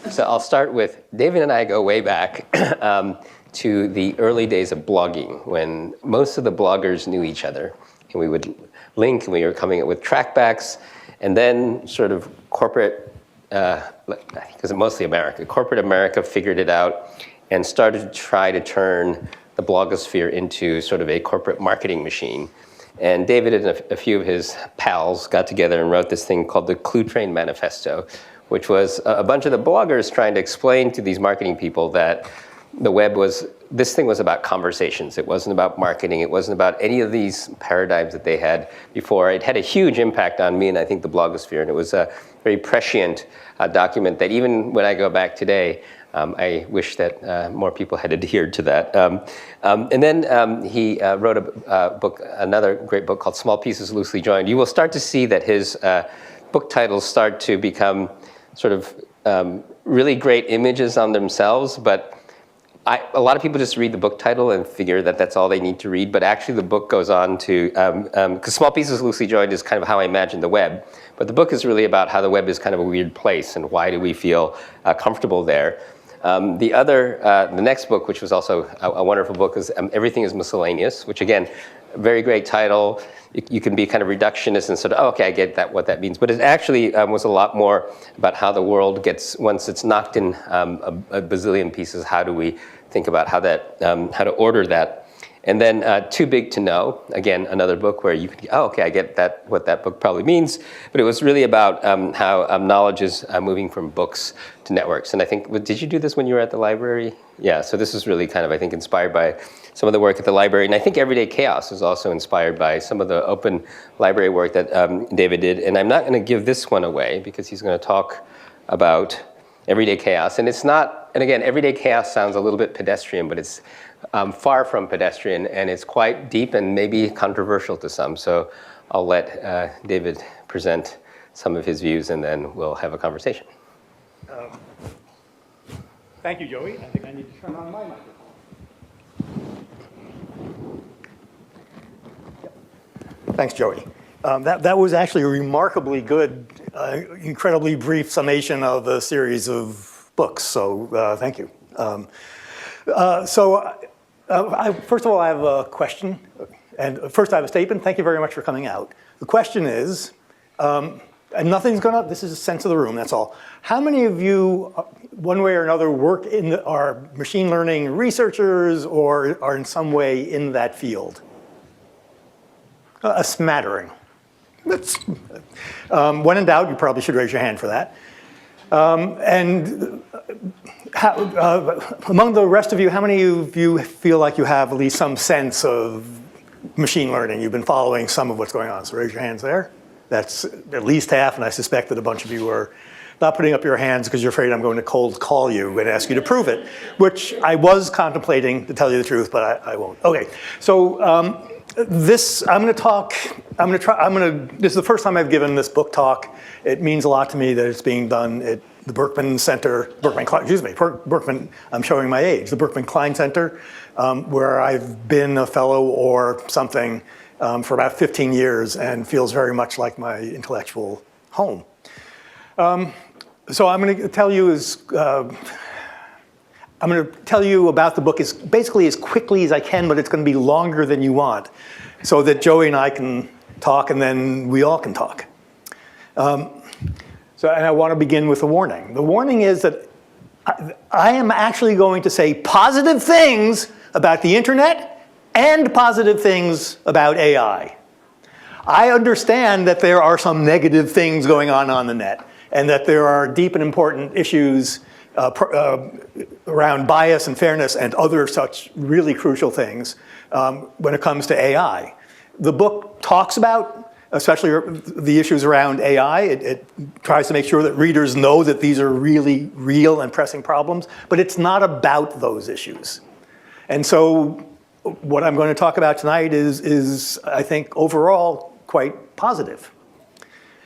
So I'll start with, David and I go way back to the early days of blogging, when most of the bloggers knew each other. And we would link, and we were coming up with trackbacks, and then sort of corporate, I think it was mostly America, corporate America figured it out and started to try to turn the blogosphere into sort of a corporate marketing machine. And David and a few of his pals got together and wrote this thing called the Clue Train Manifesto, which was a bunch of the bloggers trying to explain to these marketing people that the web was, this thing was about conversations. It wasn't about marketing. It wasn't about any of these paradigms that they had before. It had a huge impact on me and I think the blogosphere, and it was a very prescient document that even when I go back today, I wish that more people had adhered to that. And then he wrote a book, another great book called Small Pieces Loosely Joined. You will start to see that his book titles start to become sort of really great images on themselves, but a lot of people just read the book title and figure that that's all they need to read, but actually the book goes on to, because Small Pieces Loosely Joined is kind of how I imagine the web, but the book is really about how the web is kind of a weird place and why do we feel comfortable there. The next book, which was also a wonderful book, is Everything is Miscellaneous, which again, very great title. You can be kind of reductionist and sort of, oh, okay, I get that, what that means. But it actually was a lot more about how the world gets, once it's knocked in a bazillion pieces, how do we think about how to order that. And then Too Big to Know, again, another book where you could, oh, okay, I get that, what that book probably means. But it was really about how knowledge is moving from books to networks. And I think, did you do this when you were at the library? Yeah, so this is really kind of, I think, inspired by some of the work at the library. And I think Everyday Chaos is also inspired by some of the open library work that David did. And I'm not going to give this one away because he's going to talk about Everyday Chaos. And it's not, and again, Everyday Chaos sounds a little bit pedestrian, but it's far from pedestrian, and it's quite deep and maybe controversial to some. So I'll let David present some of his views, and then we'll have a conversation. Thank you, Joey. I think I need to turn on my microphone. Thanks, Joey. That was actually a remarkably good, incredibly brief summation of a series of books, so thank you. First of all, I have a question, and first I have a statement. Thank you very much for coming out. The question is, and nothing's gonna, this is a sense of the room, that's all. How many of you, one way or another, work in are machine learning researchers or are in some way in that field? A smattering. When in doubt, you probably should raise your hand for that. Among the rest of you, how many of you feel like you have at least some sense of machine learning? You've been following some of what's going on, so raise your hands there. That's at least half, and I suspect that a bunch of you are not putting up your hands because you're afraid I'm going to cold call you and ask you to prove it, which I was contemplating, to tell you the truth, but I won't. Okay, so this, this is the first time I've given this book talk. It means a lot to me that it's being done at the Berkman Center, I'm showing my age, the Berkman Klein Center, where I've been a fellow or something for about 15 years and feels very much like my intellectual home. So I'm going to tell you about the book basically as quickly as I can, but it's going to be longer than you want, so that Joey and I can talk and then we all can talk. And I want to begin with a warning. The warning is that I am actually going to say positive things about the internet and positive things about AI. I understand that there are some negative things going on the net, and that there are deep and important issues around bias and fairness and other such really crucial things when it comes to AI. The book talks about, especially the issues around AI. It tries to make sure that readers know that these are really real and pressing problems, but it's not about those issues. And so what I'm going to talk about tonight is I think, overall quite positive,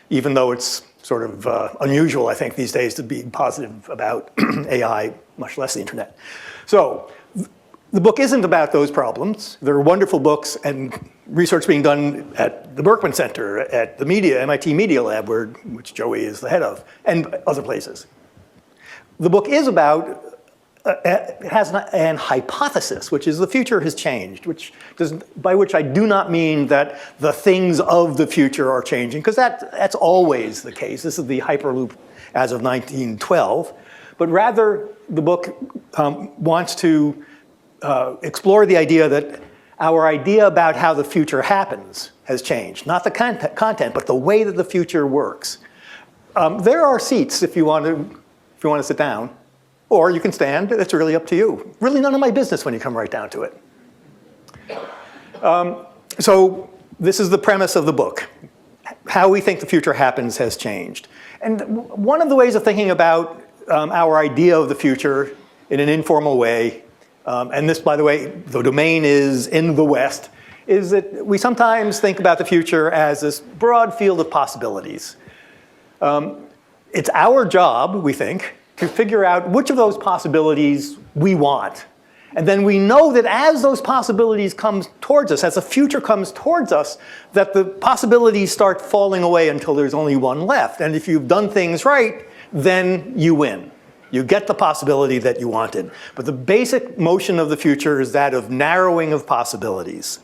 even though it's sort of unusual, I think, these days to be positive about AI, much less the internet. So the book isn't about those problems. There are wonderful books and research being done at the Berkman Center, at the MIT Media Lab, which Joey is the head of, and other places. the book is about, it has an hypothesis, which is the future has changed, by which I do not mean that the things of the future are changing, because that's always the case. This is the Hyperloop as of 1912. But rather, the book wants to explore the idea that our idea about how the future happens has changed. Not the content, but the way that the future works. There are seats if you want to sit down. Or you can stand, it's really up to you. Really none of my business when you come right down to it. So this is the premise of the book. How we think the future happens has changed. And one of the ways of thinking about our idea of the future in an informal way, and this, by the way, the domain is in the West, is that we sometimes think about the future as this broad field of possibilities. It's our job, we think, to figure out which of those possibilities we want. And then we know that as those possibilities come towards us, as the future comes towards us, that the possibilities start falling away until there's only one left. And if you've done things right, then you win. You get the possibility that you wanted. But the basic motion of the future is that of narrowing of possibilities.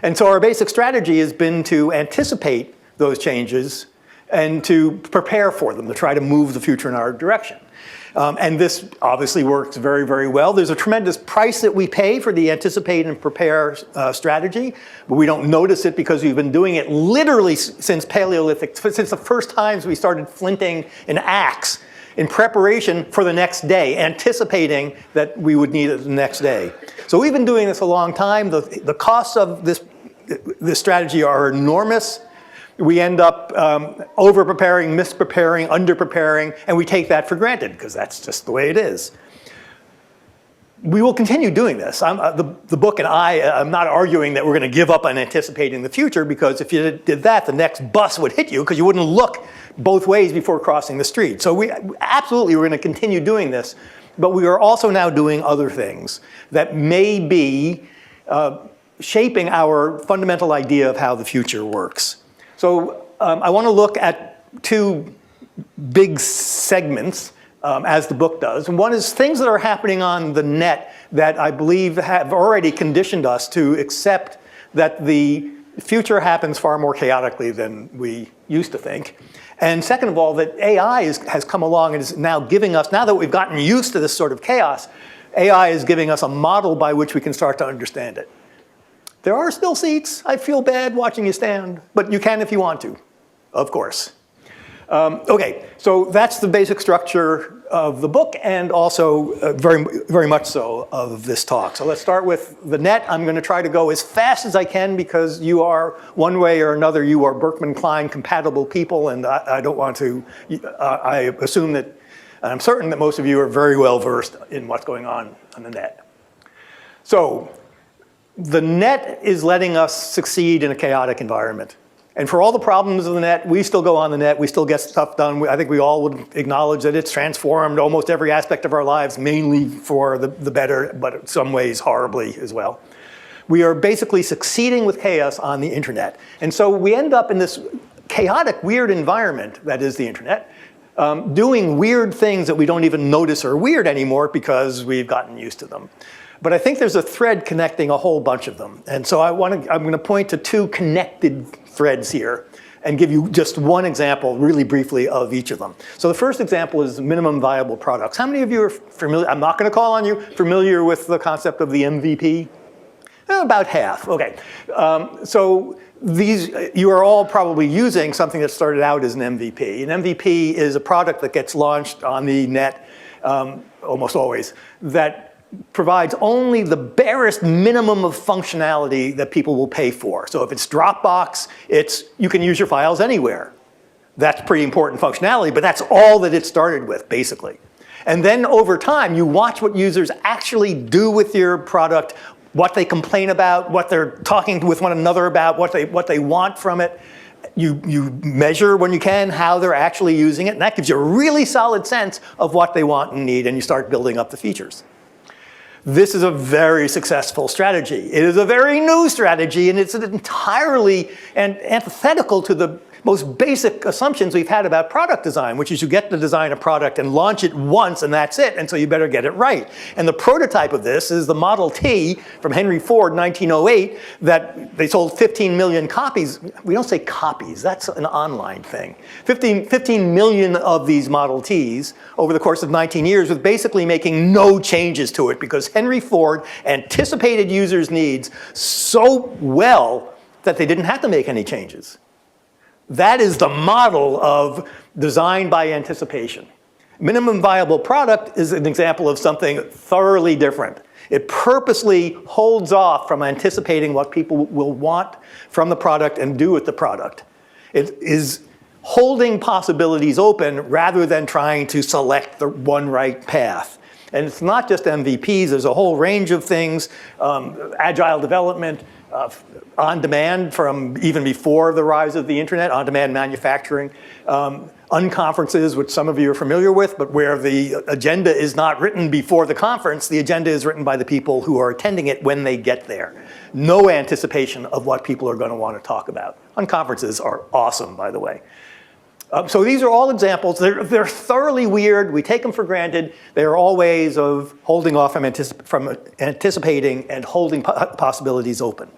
And so our basic strategy has been to anticipate those changes and to prepare for them, to try to move the future in our direction. And this obviously works very, very well. There's a tremendous price that we pay for the anticipate and prepare strategy, but we don't notice it because we've been doing it literally since Paleolithic, since the first times we started flinting an axe in preparation for the next day, anticipating that we would need it the next day. So we've been doing this a long time. The costs of this strategy are enormous. We end up over-preparing, mispreparing, under-preparing, and we take that for granted because that's just the way it is. We will continue doing this. The book and I'm not arguing that we're going to give up on anticipating the future, because if you did that, the next bus would hit you because you wouldn't look both ways before crossing the street. So we're going to continue doing this, but we are also now doing other things that may be shaping our fundamental idea of how the future works. So I want to look at two big segments, as the book does. And one is things that are happening on the net that I believe have already conditioned us to accept that the future happens far more chaotically than we used to think. And second of all, that AI has come along and is now giving us, now that we've gotten used to this sort of chaos, AI is giving us a model by which we can start to understand it. There are still seats. I feel bad watching you stand, but you can if you want to, of course. Okay, so that's the basic structure of the book and also very, very much so of this talk. So let's start with the net. I'm going to try to go as fast as I can because you are, one way or another, you are Berkman Klein compatible people, and I don't want to, I assume that, and I'm certain that most of you are very well versed in what's going on the net. So, the net is letting us succeed in a chaotic environment. And for all the problems of the net, we still go on the net, we still get stuff done. I think we all would acknowledge that it's transformed almost every aspect of our lives, mainly for the better, but in some ways horribly as well. We are basically succeeding with chaos on the internet. And so we end up in this chaotic, weird environment that is the internet, doing weird things that we don't even notice are weird anymore because we've gotten used to them. But I think there's a thread connecting a whole bunch of them. And so I'm going to point to two connected threads here and give you just one example really briefly of each of them. So the first example is minimum viable products. How many of you are familiar, I'm not going to call on you, familiar with the concept of the MVP? About half, okay. So these, you are all probably using something that started out as an MVP. An MVP is a product that gets launched on the net almost always that provides only the barest minimum of functionality that people will pay for. So if it's Dropbox, you can use your files anywhere. That's pretty important functionality, but that's all that it started with, basically. And then over time, you watch what users actually do with your product, what they complain about, what they're talking with one another about, what they want from it. You measure when you can how they're actually using it, and that gives you a really solid sense of what they want and need, and you start building up the features. This is a very successful strategy. It is a very new strategy, and it's entirely antithetical to the most basic assumptions we've had about product design, which is you get to design a product and launch it once and that's it, and so you better get it right. And the prototype of this is the Model T from Henry Ford, 1908, that they sold 15 million copies. We don't say copies, that's an online thing. 15 million of these Model Ts over the course of 19 years with basically making no changes to it because Henry Ford anticipated users' needs so well that they didn't have to make any changes. That is the model of design by anticipation. Minimum viable product is an example of something thoroughly different. It purposely holds off from anticipating what people will want from the product and do with the product. It is holding possibilities open rather than trying to select the one right path. And it's not just MVPs, there's a whole range of things, agile development, on demand from even before the rise of the internet, on demand manufacturing, unconferences, which some of you are familiar with, but where the agenda is not written before the conference, the agenda is written by the people who are attending it when they get there. No anticipation of what people are going to want to talk about. Unconferences are awesome, by the way. So these are all examples. They're thoroughly weird. We take them for granted. They are all ways of holding off from anticipating and holding possibilities open.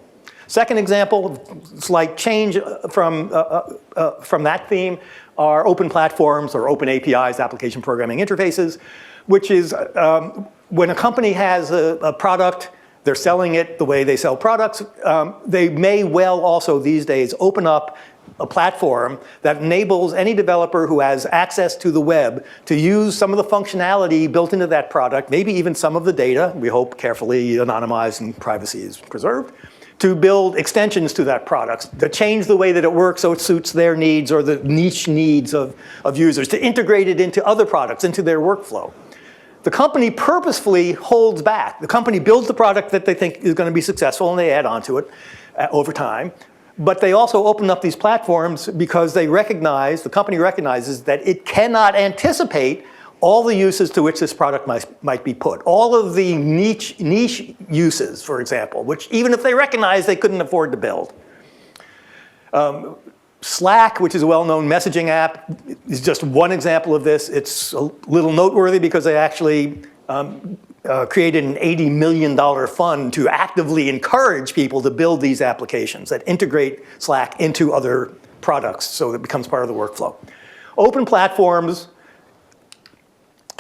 Second example, slight change from that theme, are open platforms or open APIs, application programming interfaces, which is when a company has a product, they're selling it the way they sell products, they may well also these days open up a platform that enables any developer who has access to the web to use some of the functionality built into that product, maybe even some of the data, we hope carefully anonymized and privacy is preserved, to build extensions to that product, to change the way that it works so it suits their needs or the niche needs of users, to integrate it into other products, into their workflow. The company purposefully holds back. The company builds the product that they think is going to be successful and they add on to it over time. But they also open up these platforms because they recognize, the company recognizes that it cannot anticipate all the uses to which this product might be put. All of the niche uses, for example, which even if they recognize they couldn't afford to build. Slack, which is a well-known messaging app, is just one example of this. It's a little noteworthy because they actually created an $80 million fund to actively encourage people to build these applications that integrate Slack into other products so that it becomes part of the workflow. Open platforms,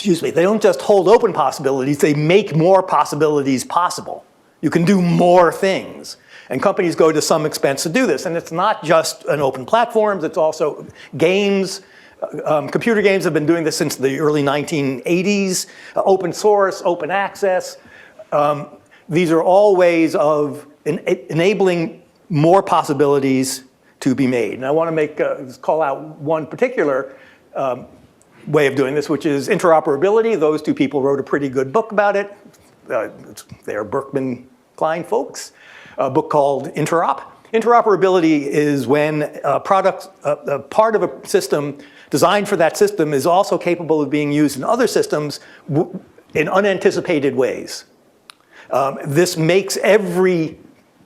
they don't just hold open possibilities, they make more possibilities possible. You can do more things. And companies go to some expense to do this. And it's not just an open platforms, it's also games. Computer games have been doing this since the early 1980s. Open source, open access. These are all ways of enabling more possibilities to be made. And I want to call out one particular way of doing this, which is interoperability. Those two people wrote a pretty good book about it. They're Berkman Klein folks. A book called Interop. Interoperability is when a part of a system designed for that system is also capable of being used in other systems in unanticipated ways. This makes every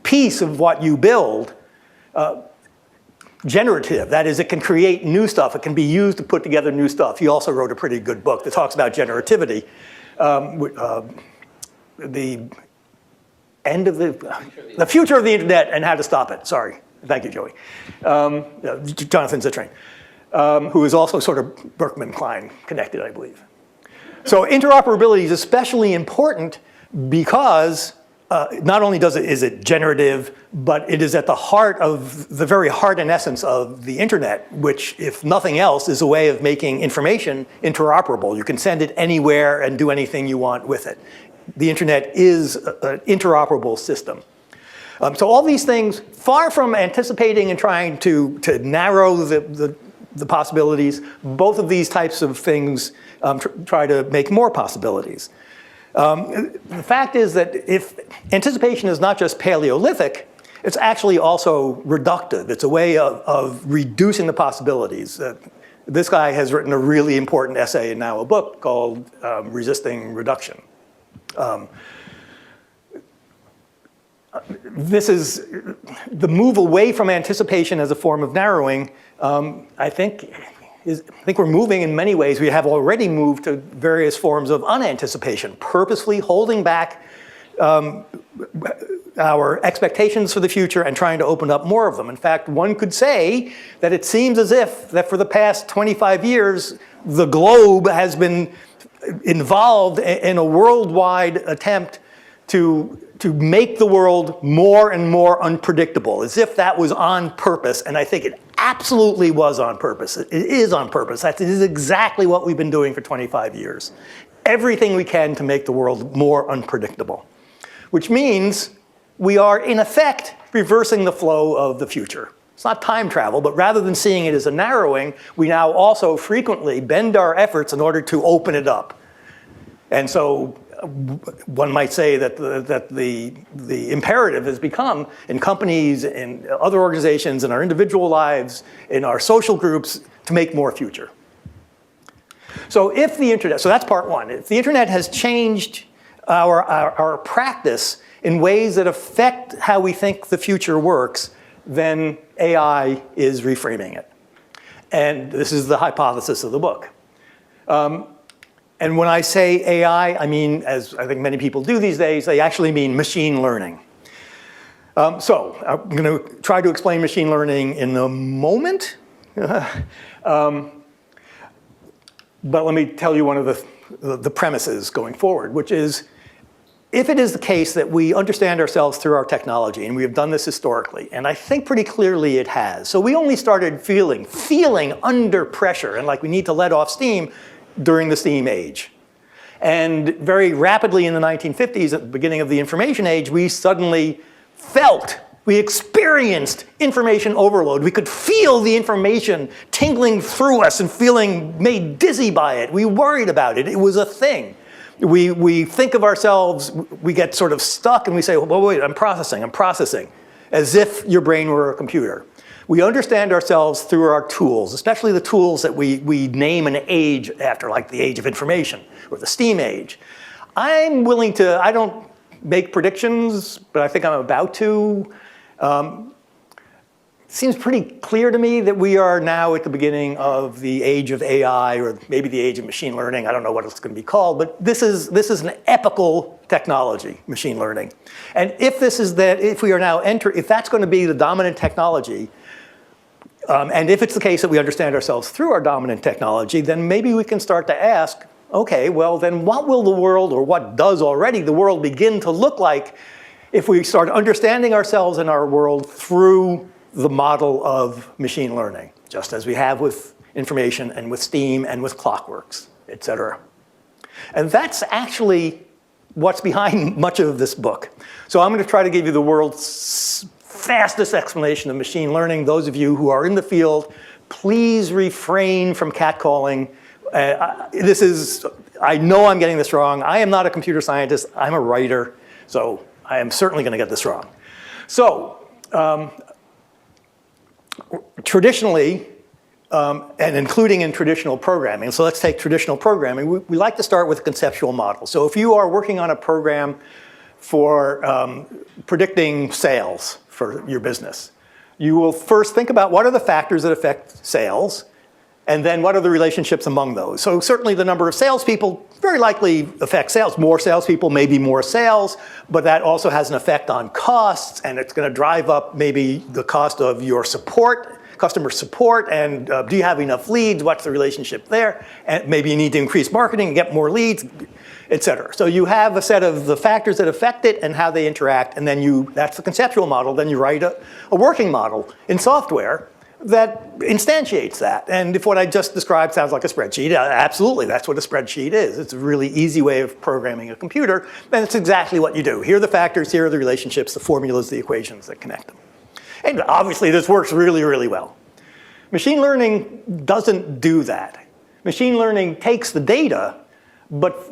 piece of what you build generative. That is, it can create new stuff. It can be used to put together new stuff. He also wrote a pretty good book that talks about generativity. The future of the internet and how to stop it. Sorry. Thank you, Joey. Jonathan Zittrain, who is also sort of Berkman Klein connected, I believe. So interoperability is especially important because not only is it generative, but it is at the heart of the very heart and essence of the internet, which, if nothing else, is a way of making information interoperable. You can send it anywhere and do anything you want with it. The internet is an interoperable system. So all these things, far from anticipating and trying to narrow the possibilities, both of these types of things try to make more possibilities. The fact is that if anticipation is not just Paleolithic, it's actually also reductive. It's a way of reducing the possibilities. This guy has written a really important essay and now a book called Resisting Reduction. this is the move away from anticipation as a form of narrowing. I think we're moving in many ways. We have already moved to various forms of unanticipation, purposely holding back our expectations for the future and trying to open up more of them. In fact, one could say that it seems as if that for the past 25 years, the globe has been involved in a worldwide attempt to make the world more and more unpredictable, as if that was on purpose. And I think it absolutely was on purpose. It is on purpose. That is exactly what we've been doing for 25 years. Everything we can to make the world more unpredictable, which means we are, in effect, reversing the flow of the future. It's not time travel, but rather than seeing it as a narrowing, we now also frequently bend our efforts in order to open it up. And so one might say that the imperative has become, in companies, in other organizations, in our individual lives, in our social groups, to make more future. So if the internet, so that's part one. If the internet has changed our practice in ways that affect how we think the future works, then AI is reframing it. And this is the hypothesis of the book. And when I say AI, I mean, as I think many people do these days, they actually mean machine learning. So I'm going to try to explain machine learning in a moment. But let me tell you one of the premises going forward, which is, if it is the case that we understand ourselves through our technology, and we have done this historically, and I think pretty clearly it has. So we only started feeling under pressure and like we need to let off steam during the steam age. And very rapidly in the 1950s, at the beginning of the information age, we suddenly we experienced information overload. We could feel the information tingling through us and feeling made dizzy by it. We worried about it. It was a thing. We think of ourselves, we get sort of stuck and we say, well, wait, I'm processing, as if your brain were a computer. We understand ourselves through our tools, especially the tools that we name an age after, like the age of information or the steam age. I don't make predictions, but I think I'm about to. It seems pretty clear to me that we are now at the beginning of the age of AI, or maybe the age of machine learning. I don't know what it's going to be called, but this is an epical technology, machine learning. And if we are now if that's going to be the dominant technology, and if it's the case that we understand ourselves through our dominant technology, then maybe we can start to ask, okay, well then what will the world, or what does already the world begin to look like if we start understanding ourselves and our world through the model of machine learning, just as we have with information and with steam and with clockworks, et cetera. And that's actually what's behind much of this book. So I'm going to try to give you the world's fastest explanation of machine learning. Those of you who are in the field, please refrain from catcalling. I know I'm getting this wrong. I am not a computer scientist. I'm a writer. So I am certainly going to get this wrong. So traditionally, and including in traditional programming, so let's take traditional programming, we like to start with a conceptual model. So if you are working on a program for predicting sales for your business, you will first think about what are the factors that affect sales, and then what are the relationships among those. So certainly the number of salespeople very likely affects sales. More salespeople, maybe more sales, but that also has an effect on costs, and it's going to drive up maybe the cost of your support, customer support, and do you have enough leads? What's the relationship there? And maybe you need to increase marketing and get more leads, et cetera. So you have a set of the factors that affect it and how they interact, and then that's the conceptual model. Then you write a working model in software that instantiates that. And if what I just described sounds like a spreadsheet, absolutely, that's what a spreadsheet is. It's a really easy way of programming a computer, and it's exactly what you do. Here are the factors, here are the relationships, the formulas, the equations that connect them. And obviously this works really, really well. Machine learning doesn't do that. Machine learning takes the data, but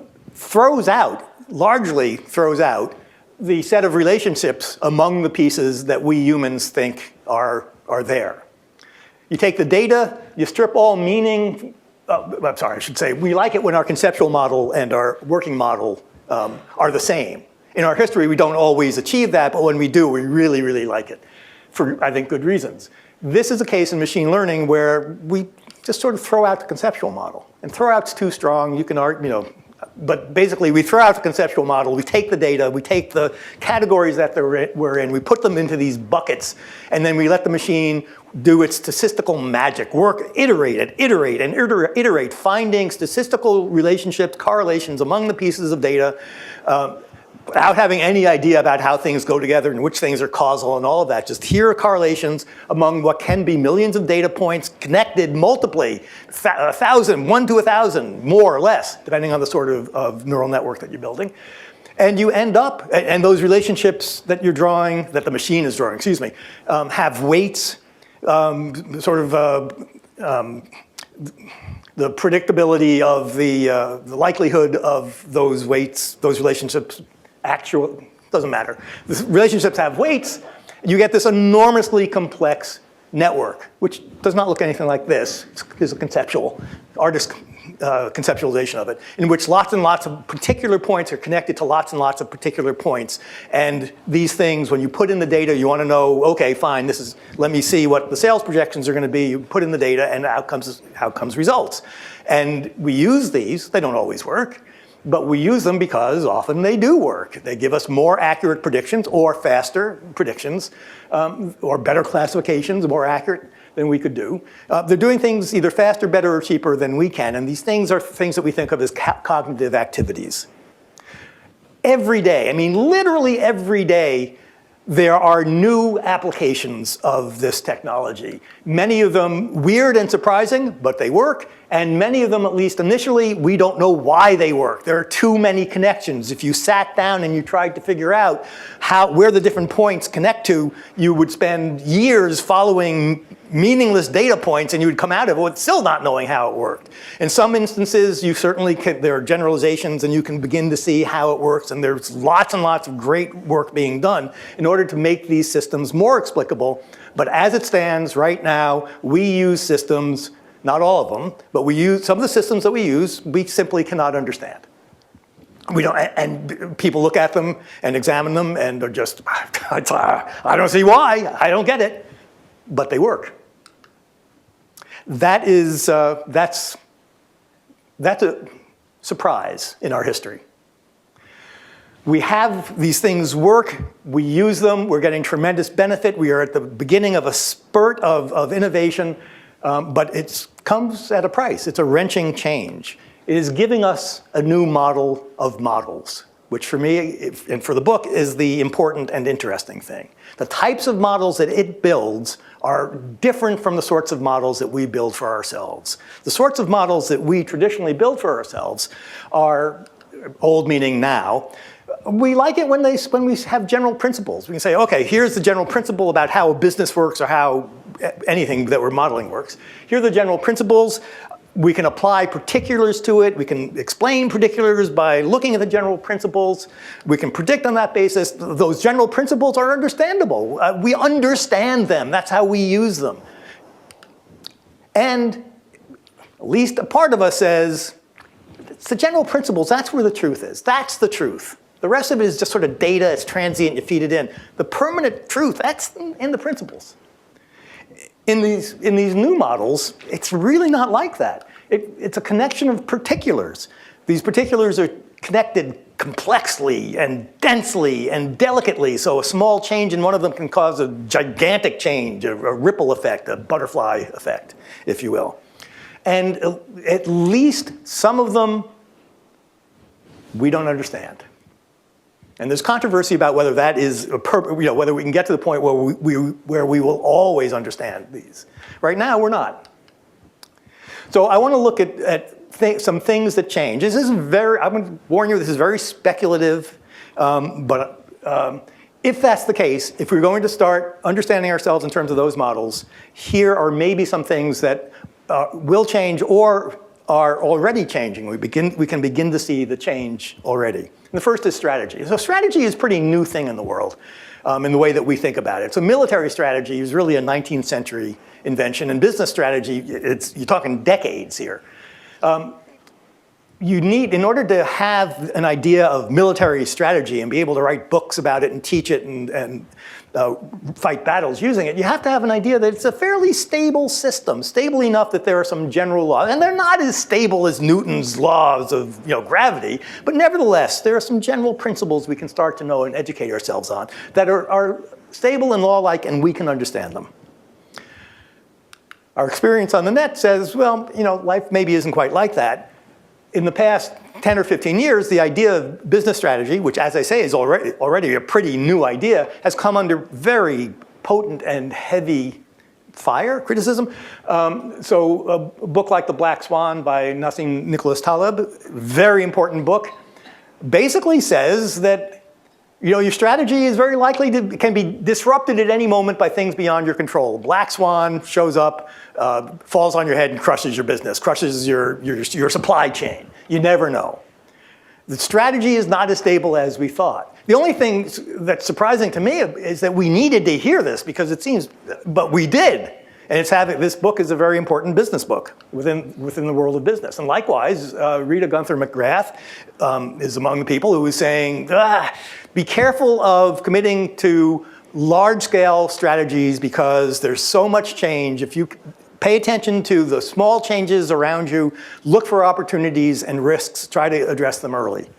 largely throws out the set of relationships among the pieces that we humans think are there. You take the data, you strip all meaning. I should say, we like it when our conceptual model and our working model are the same. In our history, we don't always achieve that, but when we do, we really, really like it for, I think, good reasons. This is a case in machine learning where we just sort of throw out the conceptual model. And throw out's too strong, you can argue, but basically we throw out the conceptual model, we take the data, we take the categories that we're in, we put them into these buckets, and then we let the machine do its statistical magic, iterate, and iterate, finding statistical relationships, correlations among the pieces of data, without having any idea about how things go together and which things are causal and all of that. Just here are correlations among what can be millions of data points connected multiply, 1,000, 1 to 1,000, more or less, depending on the sort of neural network that you're building. And you end up, and those relationships that you're drawing, that the machine is drawing, excuse me, have weights, the predictability of the likelihood of those weights, those relationships, doesn't matter. The relationships have weights, you get this enormously complex network, which does not look anything like this. It's a conceptual, artist conceptualization of it, in which lots and lots of particular points are connected to lots and lots of particular points. And these things, when you put in the data, you want to know, okay, fine, let me see what the sales projections are going to be. You put in the data and out comes results. And we use these, they don't always work, but we use them because often they do work. They give us more accurate predictions or faster predictions, or better classifications, more accurate than we could do. They're doing things either faster, better, or cheaper than we can, and these things are things that we think of as cognitive activities. Every day, I mean literally every day, there are new applications of this technology. Many of them weird and surprising, but they work. And many of them, at least initially, we don't know why they work. There are too many connections. If you sat down and you tried to figure out where the different points connect to, you would spend years following meaningless data points and you would come out of it with still not knowing how it worked. In some instances, there are generalizations and you can begin to see how it works, and there's lots and lots of great work being done in order to make these systems more explicable. But as it stands right now, we use systems, not all of them, but some of the systems that we use, we simply cannot understand. We don't, and people look at them and examine them and are just, I don't see why, I don't get it, but they work. That's a surprise in our history. We have these things work, we use them, we're getting tremendous benefit, we are at the beginning of a spurt of innovation, but it comes at a price. It's a wrenching change. It is giving us a new model of models, which for me, and for the book, is the important and interesting thing. The types of models that it builds are different from the sorts of models that we build for ourselves. The sorts of models that we traditionally build for ourselves are, old meaning now, we like it when we have general principles. We can say, okay, here's the general principle about how a business works or how anything that we're modeling works. Here are the general principles. We can apply particulars to it. We can explain particulars by looking at the general principles. We can predict on that basis. Those general principles are understandable. We understand them. That's how we use them. And at least a part of us says, it's the general principles. That's where the truth is. That's the truth. The rest of it is just sort of data. It's transient. You feed it in. The permanent truth, that's in the principles. In these new models, it's really not like that. It's a connection of particulars. These particulars are connected complexly and densely and delicately, so a small change in one of them can cause a gigantic change, a ripple effect, a butterfly effect, if you will. And at least some of them we don't understand. And there's controversy about whether that is whether we can get to the point where we will always understand these. Right now, we're not. So I want to look at some things that change. This is I'm going to warn you, this is very speculative, but if that's the case, if we're going to start understanding ourselves in terms of those models, here are maybe some things that will change or are already changing. We can begin to see the change already. And the first is strategy. So strategy is a pretty new thing in the world in the way that we think about it. So military strategy is really a 19th century invention, and business strategy, you're talking decades here. you need, in order to have an idea of military strategy and be able to write books about it and teach it and fight battles using it, you have to have an idea that it's a fairly stable system, stable enough that there are some general laws. And they're not as stable as Newton's laws of gravity, but nevertheless, there are some general principles we can start to know and educate ourselves on that are stable and law-like, and we can understand them. Our experience on the net says, well, life maybe isn't quite like that. In the past 10 or 15 years, the idea of business strategy, which, as I say, is already a pretty new idea, has come under very potent and heavy criticism. So a book like The Black Swan by Nassim Nicholas Taleb, very important book, basically says that your strategy is very likely can be disrupted at any moment by things beyond your control. Black swan shows up, falls on your head and crushes your business, crushes your supply chain. You never know. The strategy is not as stable as we thought. The only thing that's surprising to me is that we needed to hear this because it seems, but we did. And this book is a very important business book within the world of business. And likewise, Rita Gunther McGrath is among the people who is saying, be careful of committing to large-scale strategies because there's so much change. If you pay attention to the small changes around you, look for opportunities and risks, try to address them early.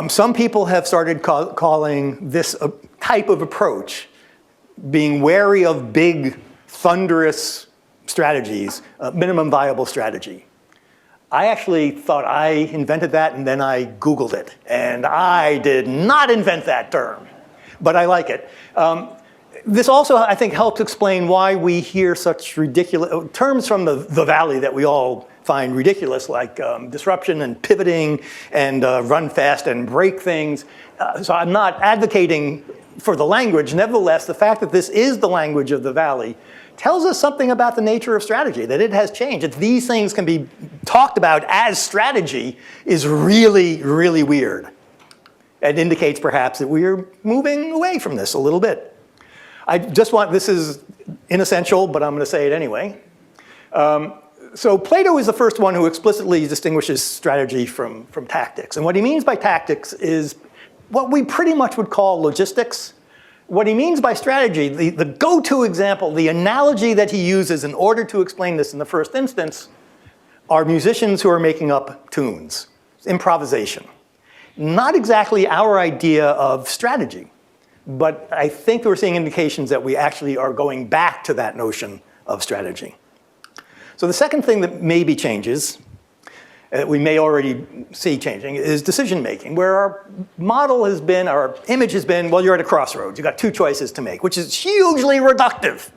Some people have started calling this a type of approach, being wary of big, thunderous strategies, minimum viable strategy. I actually thought I invented that, and then I Googled it. And I did not invent that term, but I like it. This also, I think, helps explain why we hear such ridiculous terms from the Valley that we all find ridiculous, like disruption and pivoting and run fast and break things. So I'm not advocating for the language. Nevertheless, the fact that this is the language of the Valley tells us something about the nature of strategy, that it has changed. That these things can be talked about as strategy is really, really weird. It indicates perhaps that we are moving away from this a little bit. This is inessential, but I'm going to say it anyway. So Plato is the first one who explicitly distinguishes strategy from tactics. And what he means by tactics is what we pretty much would call logistics. What he means by strategy, the go-to example, the analogy that he uses in order to explain this in the first instance, are musicians who are making up tunes, improvisation. Not exactly our idea of strategy, but I think we're seeing indications that we actually are going back to that notion of strategy. So the second thing that maybe changes, we may already see changing, is decision making, where our model has been, our image has been, well, you're at a crossroads. You've got two choices to make, which is hugely reductive.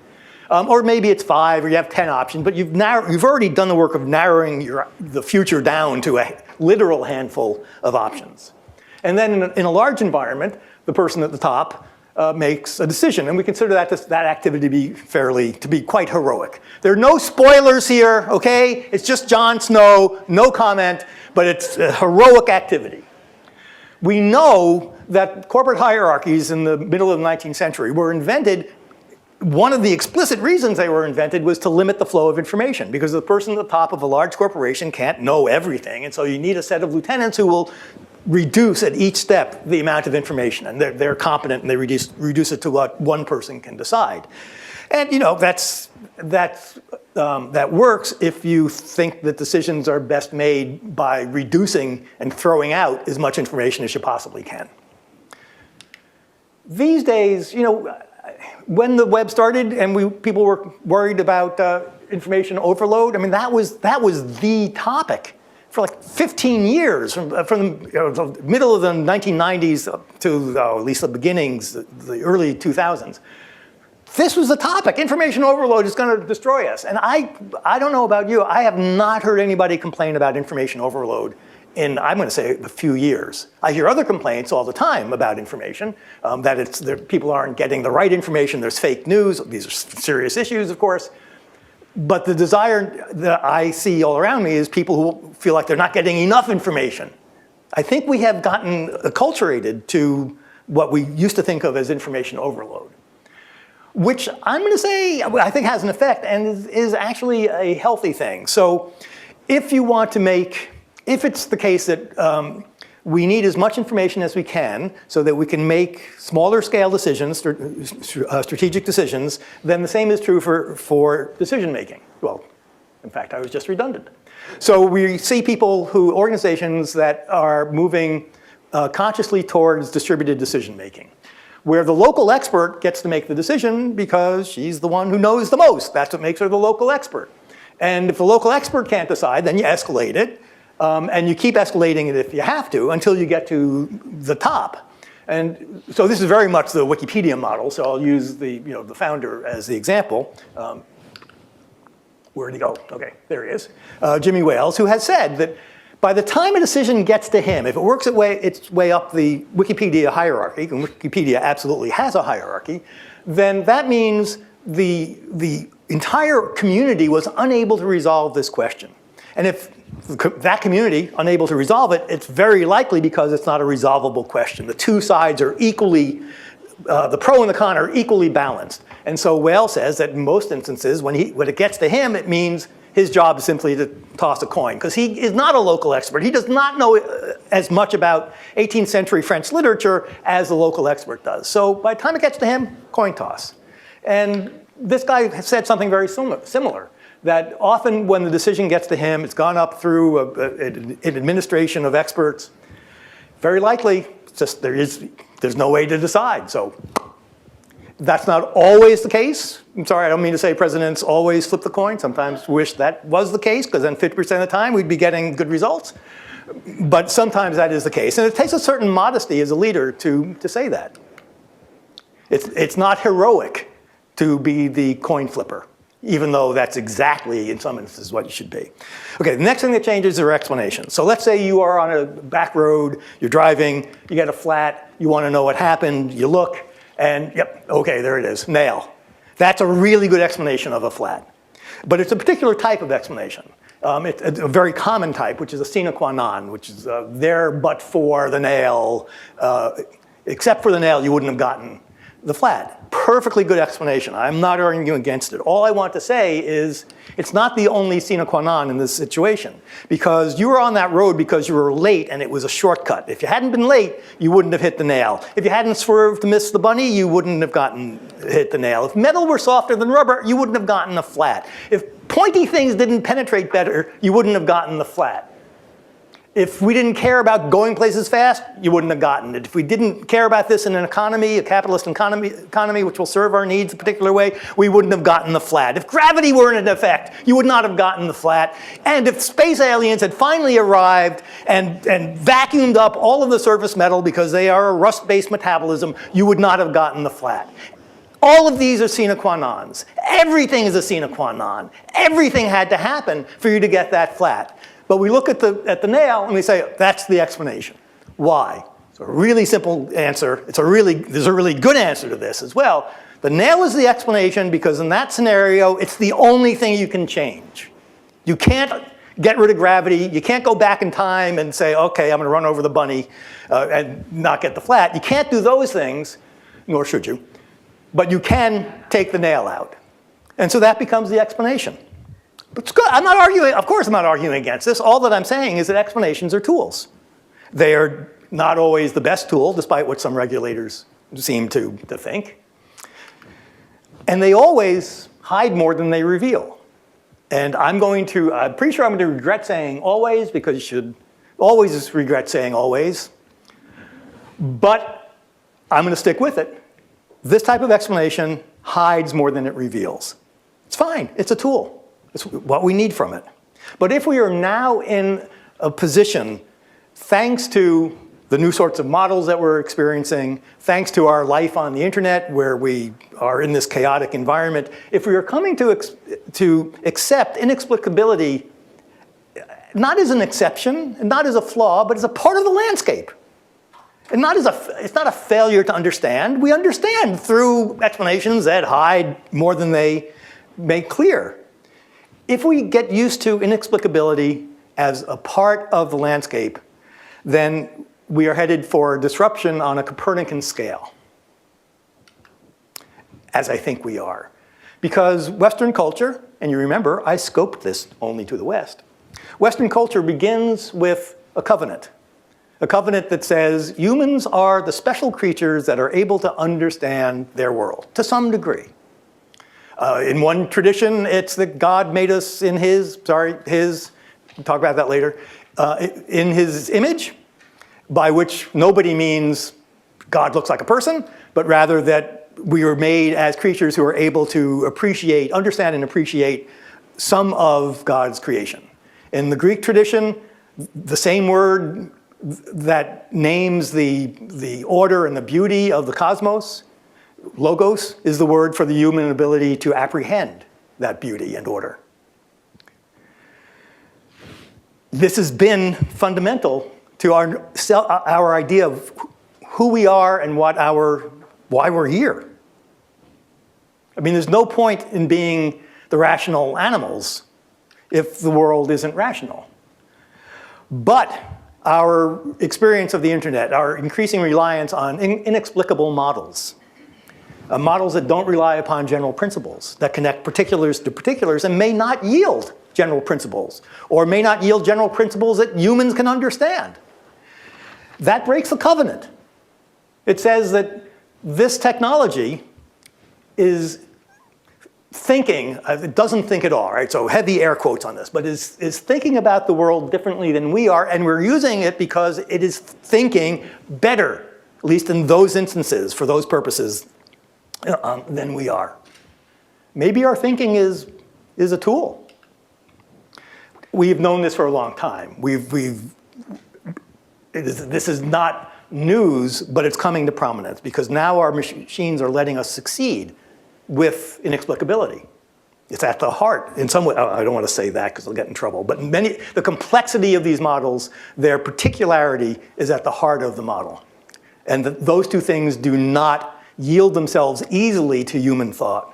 Or maybe it's 5, or you have 10 options, but you've already done the work of narrowing the future down to a literal handful of options. And then in a large environment, the person at the top makes a decision, and we consider that activity to be quite heroic. There are no spoilers here, okay? It's just Jon Snow, no comment, but it's a heroic activity. We know that corporate hierarchies in the middle of the 19th century were invented. One of the explicit reasons they were invented was to limit the flow of information, because the person at the top of a large corporation can't know everything, and so you need a set of lieutenants who will reduce at each step the amount of information, and they're competent and they reduce it to what one person can decide. And that works if you think that decisions are best made by reducing and throwing out as much information as you possibly can. These days, when the web started and people were worried about information overload, I mean, that was the topic for like 15 years, from the middle of the 1990s to at least the beginnings, the early 2000s. This was the topic. Information overload is going to destroy us. And I don't know about you, I have not heard anybody complain about information overload in, I'm going to say, a few years. I hear other complaints all the time about information, that people aren't getting the right information, there's fake news, these are serious issues, of course. But the desire that I see all around me is people who feel like they're not getting enough information. I think we have gotten acculturated to what we used to think of as information overload. which I'm going to say I think has an effect and is actually a healthy thing. So if you want to if it's the case that we need as much information as we can so that we can make smaller scale decisions, strategic decisions, then the same is true for decision making. Well, in fact, I was just redundant. So we see organizations that are moving consciously towards distributed decision making, where the local expert gets to make the decision because she's the one who knows the most. That's what makes her the local expert. And if the local expert can't decide, then you escalate it. And you keep escalating it if you have to until you get to the top. And so this is very much the Wikipedia model. So I'll use the founder as the example. Where'd he go? OK, there he is. Jimmy Wales, who has said that by the time a decision gets to him, if it works its way up the Wikipedia hierarchy, and Wikipedia absolutely has a hierarchy, then that means the entire community was unable to resolve this question. And if that community unable to resolve it, it's very likely because it's not a resolvable question. The two sides are equally, the pro and the con are equally balanced. And so Whale says that in most instances, when it gets to him, it means his job is simply to toss a coin, because he is not a local expert. He does not know as much about 18th century French literature as the local expert does. So by the time it gets to him, coin toss. And this guy has said something very similar. That often when the decision gets to him, it's gone up through an administration of experts. Very likely, just there's no way to decide. So that's not always the case. I'm sorry, I don't mean to say presidents always flip the coin. Sometimes wish that was the case, because then 50% of the time we'd be getting good results. But sometimes that is the case. And it takes a certain modesty as a leader to say that. It's not heroic to be the coin flipper, even though that's exactly, in some instances, what you should be. OK, the next thing that changes are explanations. So let's say you are on a back road, you're driving, you get a flat, you want to know what happened, you look, and yep, OK, there it is, nail. That's a really good explanation of a flat. But it's a particular type of explanation. It's a very common type, which is a sine qua non, which is there but for the nail. Except for the nail, you wouldn't have gotten the flat. Perfectly good explanation. I'm not arguing against it. All I want to say is it's not the only sine qua non in this situation, because you were on that road because you were late and it was a shortcut. If you hadn't been late, you wouldn't have hit the nail. If you hadn't swerved to miss the bunny, you wouldn't have hit the nail. If metal were softer than rubber, you wouldn't have gotten a flat. If pointy things didn't penetrate better, you wouldn't have gotten the flat. If we didn't care about going places fast, you wouldn't have gotten it. If we didn't care about this in an economy, a capitalist economy which will serve our needs a particular way, we wouldn't have gotten the flat. If gravity weren't in effect, you would not have gotten the flat. And if space aliens had finally arrived and vacuumed up all of the surface metal because they are a rust-based metabolism, you would not have gotten the flat. All of these are sine qua nons. Everything is a sine qua non. Everything had to happen for you to get that flat. But we look at the nail and we say, that's the explanation. Why? It's a really simple answer. There's a really good answer to this as well. The nail is the explanation because in that scenario, it's the only thing you can change. You can't get rid of gravity. You can't go back in time and say, OK, I'm going to run over the bunny and not get the flat. You can't do those things, nor should you. But you can take the nail out. And so that becomes the explanation. But it's good. I'm not arguing. Of course, I'm not arguing against this. All that I'm saying is that explanations are tools. They are not always the best tool, despite what some regulators seem to think. And they always hide more than they reveal. And I'm pretty sure I'm going to regret saying always, because you should always regret saying always. But I'm going to stick with it. This type of explanation hides more than it reveals. It's fine. It's a tool. It's what we need from it. But if we are now in a position, thanks to the new sorts of models that we're experiencing, thanks to our life on the internet where we are in this chaotic environment, if we are coming to accept inexplicability not as an exception, and not as a flaw, but as a part of the landscape, and it's not a failure to understand. We understand through explanations that hide more than they make clear. If we get used to inexplicability as a part of the landscape, then we are headed for disruption on a Copernican scale. as I think we are. Because Western culture, and you remember, I scoped this only to the West. Western culture begins with a covenant that says humans are the special creatures that are able to understand their world to some degree. In one tradition, it's that God made us in we'll talk about that later, in his image, by which nobody means God looks like a person, but rather that we were made as creatures who are able to understand and appreciate some of God's creation. In the Greek tradition, the same word that names the order and the beauty of the cosmos, logos, is the word for the human ability to apprehend that beauty and order. This has been fundamental to our idea of who we are and why we're here. I mean, there's no point in being the rational animals if the world isn't rational. But our experience of the internet, our increasing reliance on inexplicable models, models that don't rely upon general principles, that connect particulars to particulars and may not yield general principles, or may not yield general principles that humans can understand. That breaks the covenant. It says that this technology is thinking, it doesn't think at all, right? So heavy air quotes on this, but is thinking about the world differently than we are, and we're using it because it is thinking better, at least in those instances, for those purposes, than we are. Maybe our thinking is a tool. We've known this for a long time. This is not news, but it's coming to prominence because now our machines are letting us succeed with inexplicability. It's at the heart, in some way. I don't want to say that because I'll get in trouble, but the complexity of these models, their particularity is at the heart of the model. And those two things do not yield themselves easily to human thought.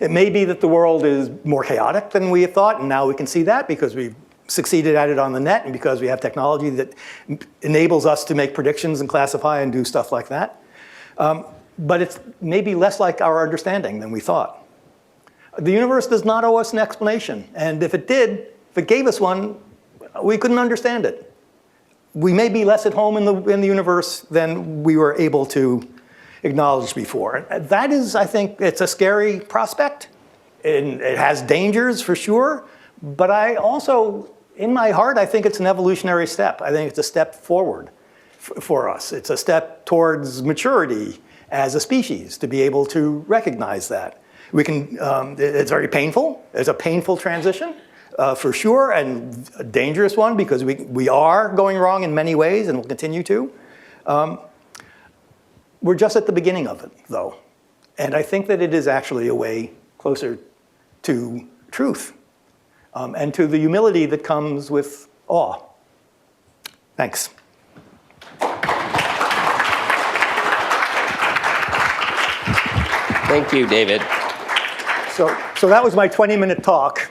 It may be that the world is more chaotic than we thought, and now we can see that because we've succeeded at it on the net and because we have technology that enables us to make predictions and classify and do stuff like that. But it's maybe less like our understanding than we thought. The universe does not owe us an explanation. And if it did, if it gave us one, we couldn't understand it. We may be less at home in the universe than we were able to acknowledge before. That is, I think, it's a scary prospect. It has dangers for sure. But I also, in my heart, I think it's an evolutionary step. I think it's a step forward for us. It's a step towards maturity as a species to be able to recognize that. We can, it's very painful. It's a painful transition for sure, and a dangerous one because we are going wrong in many ways and will continue to. We're just at the beginning of it, though. And I think that it is actually a way closer to truth and to the humility that comes with awe. Thanks. Thank you, David. So that was my 20-minute talk.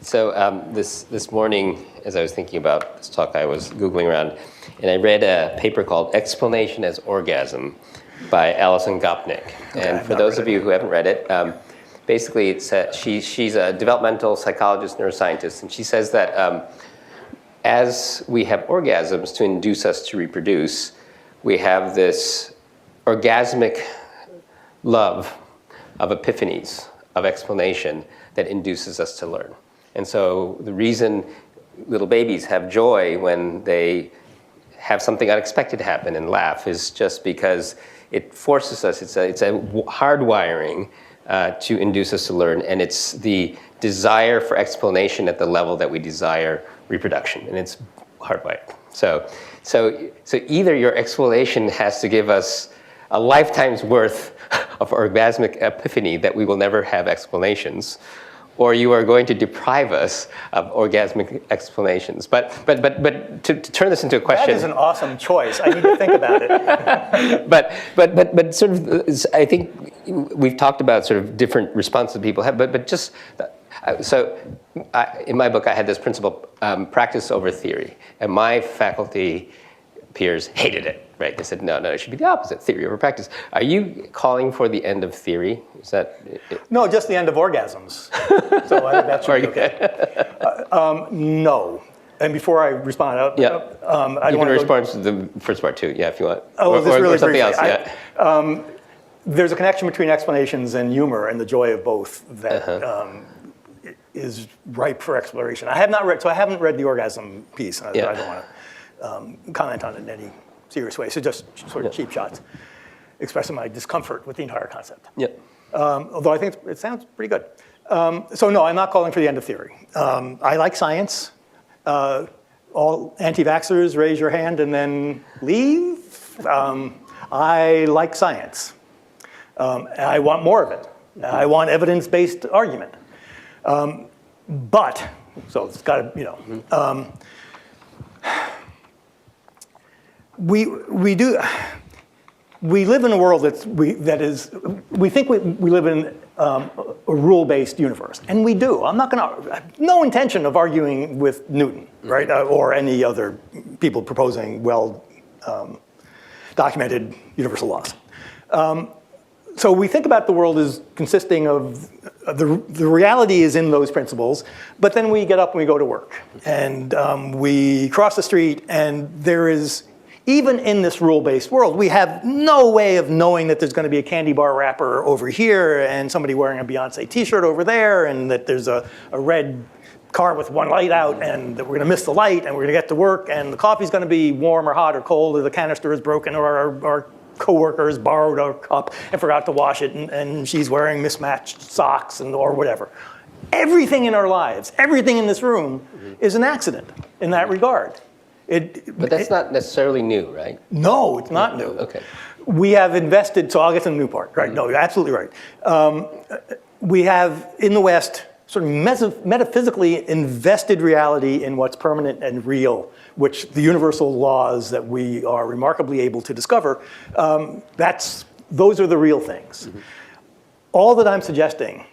So this morning, as I was thinking about this talk, I was Googling around, and I read a paper called Explanation as Orgasm by Alison Gopnik. Okay, and for those of you who haven't read it, basically it's she's a developmental psychologist, neuroscientist, and she says that as we have orgasms to induce us to reproduce, we have this orgasmic love of epiphanies, of explanation that induces us to learn. And so the reason little babies have joy when they have something unexpected happen and laugh is just because it forces us, it's a hardwiring to induce us to learn, and it's the desire for explanation at the level that we desire reproduction, and it's hardwired. So either your explanation has to give us a lifetime's worth of orgasmic epiphany that we will never have explanations, or you are going to deprive us of orgasmic explanations. But to turn this into a question, that is an awesome choice. I need to think about it. but sort of, I think we've talked about sort of different responses people have. But just so, in my book, I had this principle: practice over theory, and my faculty peers hated it, right? They said, no, it should be the opposite, theory over practice. Are you calling for the end of theory? Is that it? No, just the end of orgasms. So I think that should be okay. No. And before I respond, I you don't can want to respond to the first part too, yeah, if you want. Oh, well, or something briefly. else, yeah. There's a connection between explanations and humor and the joy of both that is ripe for exploration. I haven't read the orgasm piece. I don't want to comment on it in any serious way. So just sort of cheap shots, expressing my discomfort with the entire concept. Yeah. Although I think it sounds pretty good. So no, I'm not calling for the end of theory. I like science. All anti-vaxxers, raise your hand and then leave. I like science. I want more of it. I want evidence-based argument. But, so it's got to, we live in a world we think we live in a rule-based universe, and we do. I'm not going to, no intention of arguing with Newton, right, or any other people proposing documented universal laws. So we think about the world as consisting of, the reality is in those principles, but then we get up and we go to work. And we cross the street, and there is, even in this rule-based world, we have no way of knowing that there's going to be a candy bar wrapper over here and somebody wearing a Beyonce t-shirt over there, and that there's a red car with one light out, and that we're going to miss the light, and we're going to get to work, and the coffee's going to be warm or hot or cold, or the canister is broken, or our coworkers borrowed a cup and forgot to wash it, and she's wearing mismatched socks or whatever. Everything in our lives, everything in this room is an accident in that regard. But that's not necessarily new, right? No, it's not new. Okay. We have invested, so I'll get to the new part, right? No, you're absolutely right. We have, in the West, sort of metaphysically invested reality in what's permanent and real, which the universal laws that we are remarkably able to discover, those are the real things. All that I'm suggesting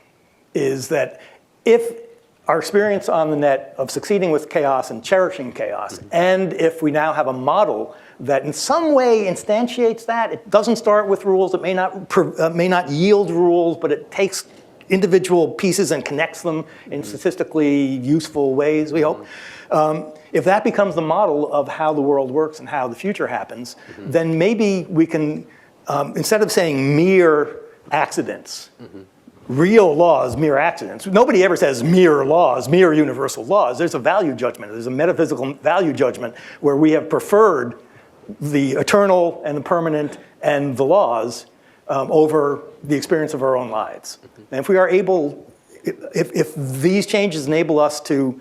is that if our experience on the net of succeeding with chaos and cherishing chaos, and if we now have a model that in some way instantiates that, it doesn't start with rules, it may not yield rules, but it takes individual pieces and connects them in statistically useful ways, we hope. If that becomes the model of how the world works and how the future happens, then maybe we can, instead of saying mere accidents, real laws, mere accidents. Nobody ever says mere laws, mere universal laws. There's a value judgment. There's a metaphysical value judgment where we have preferred the eternal and the permanent and the laws over the experience of our own lives. And if we are able, if these changes enable us to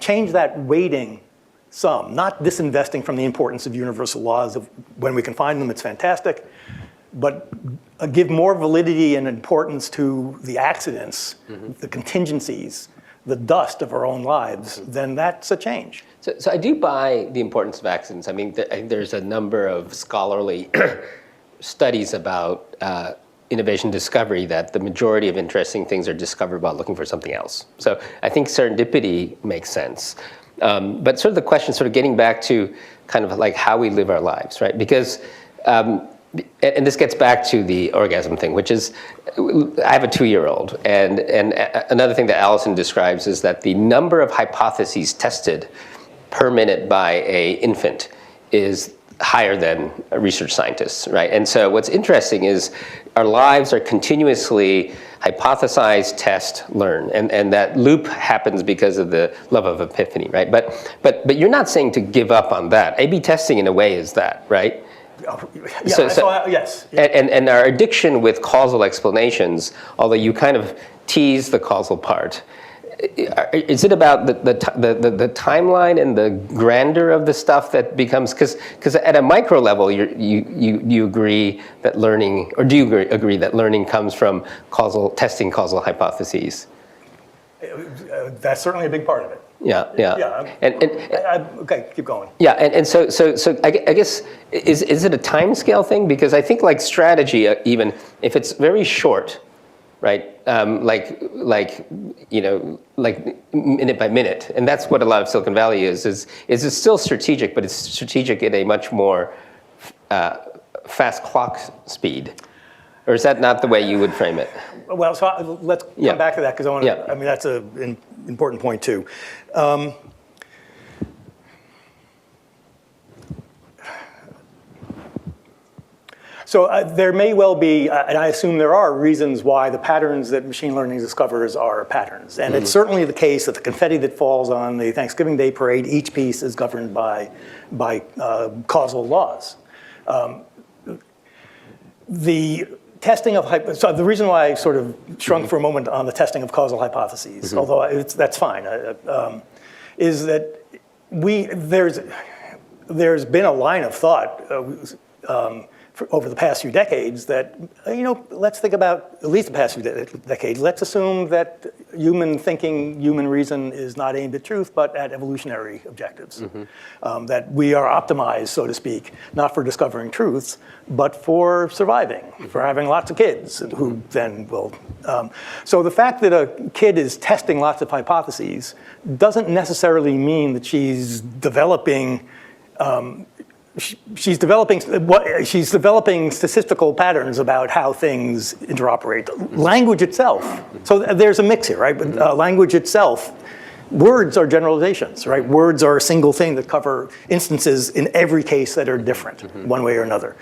change that weighting some, not disinvesting from the importance of universal laws, when we can find them, it's fantastic, but give more validity and importance to the accidents, the contingencies, the dust of our own lives, then that's a change. So I do buy the importance of accidents. I mean, there's a number of scholarly studies about innovation discovery that the majority of interesting things are discovered while looking for something else. So I think serendipity makes sense. But sort of the question, sort of getting back to kind of like how we live our lives, right? Because, and this gets back to the orgasm thing, which is, I have a 2-year-old, and another thing that Allison describes is that the number of hypotheses tested per minute by an infant is higher than research scientists, right? And so what's interesting is our lives are continuously hypothesize, test, learn, and that loop happens because of the love of epiphany, right? But you're not saying to give up on that. A/B testing in a way is that, right? Yeah, yes. And our addiction with causal explanations, although you kind of tease the causal part, is it about the timeline and the grandeur of the stuff that becomes, because at a micro level you agree that learning, or do you agree that learning comes from testing causal hypotheses? That's certainly a big part of it. Yeah. Okay, keep going. Yeah, and so I guess, is it a time scale thing? Because I think like strategy, even if it's very short, right? Like minute by minute, and that's what a lot of Silicon Valley is it's still strategic, but it's strategic at a much more fast clock speed. Or is that not the way you would frame it? Well, so let's come back to that, because I want to. I mean, that's an important point too. So there may well be, and I assume there are, reasons why the patterns that machine learning discovers are patterns. And it's certainly the case that the confetti that falls on the Thanksgiving Day parade, each piece is governed by causal laws. The testing of, so the reason why I sort of shrunk for a moment on the testing of causal hypotheses, although that's fine, is that there's been a line of thought over the past few decades that, let's think about at least the past few decades. Let's assume that human thinking, human reason is not aimed at truth, but at evolutionary objectives. That we are optimized, so to speak, not for discovering truths, but for surviving, for having lots of kids who then will. So the fact that a kid is testing lots of hypotheses doesn't necessarily mean that she's developing she's developing statistical patterns about how things interoperate. Language itself, so there's a mix here, right? But language itself, words are generalizations, right? Words are a single thing that cover instances in every case that are different, one way or another.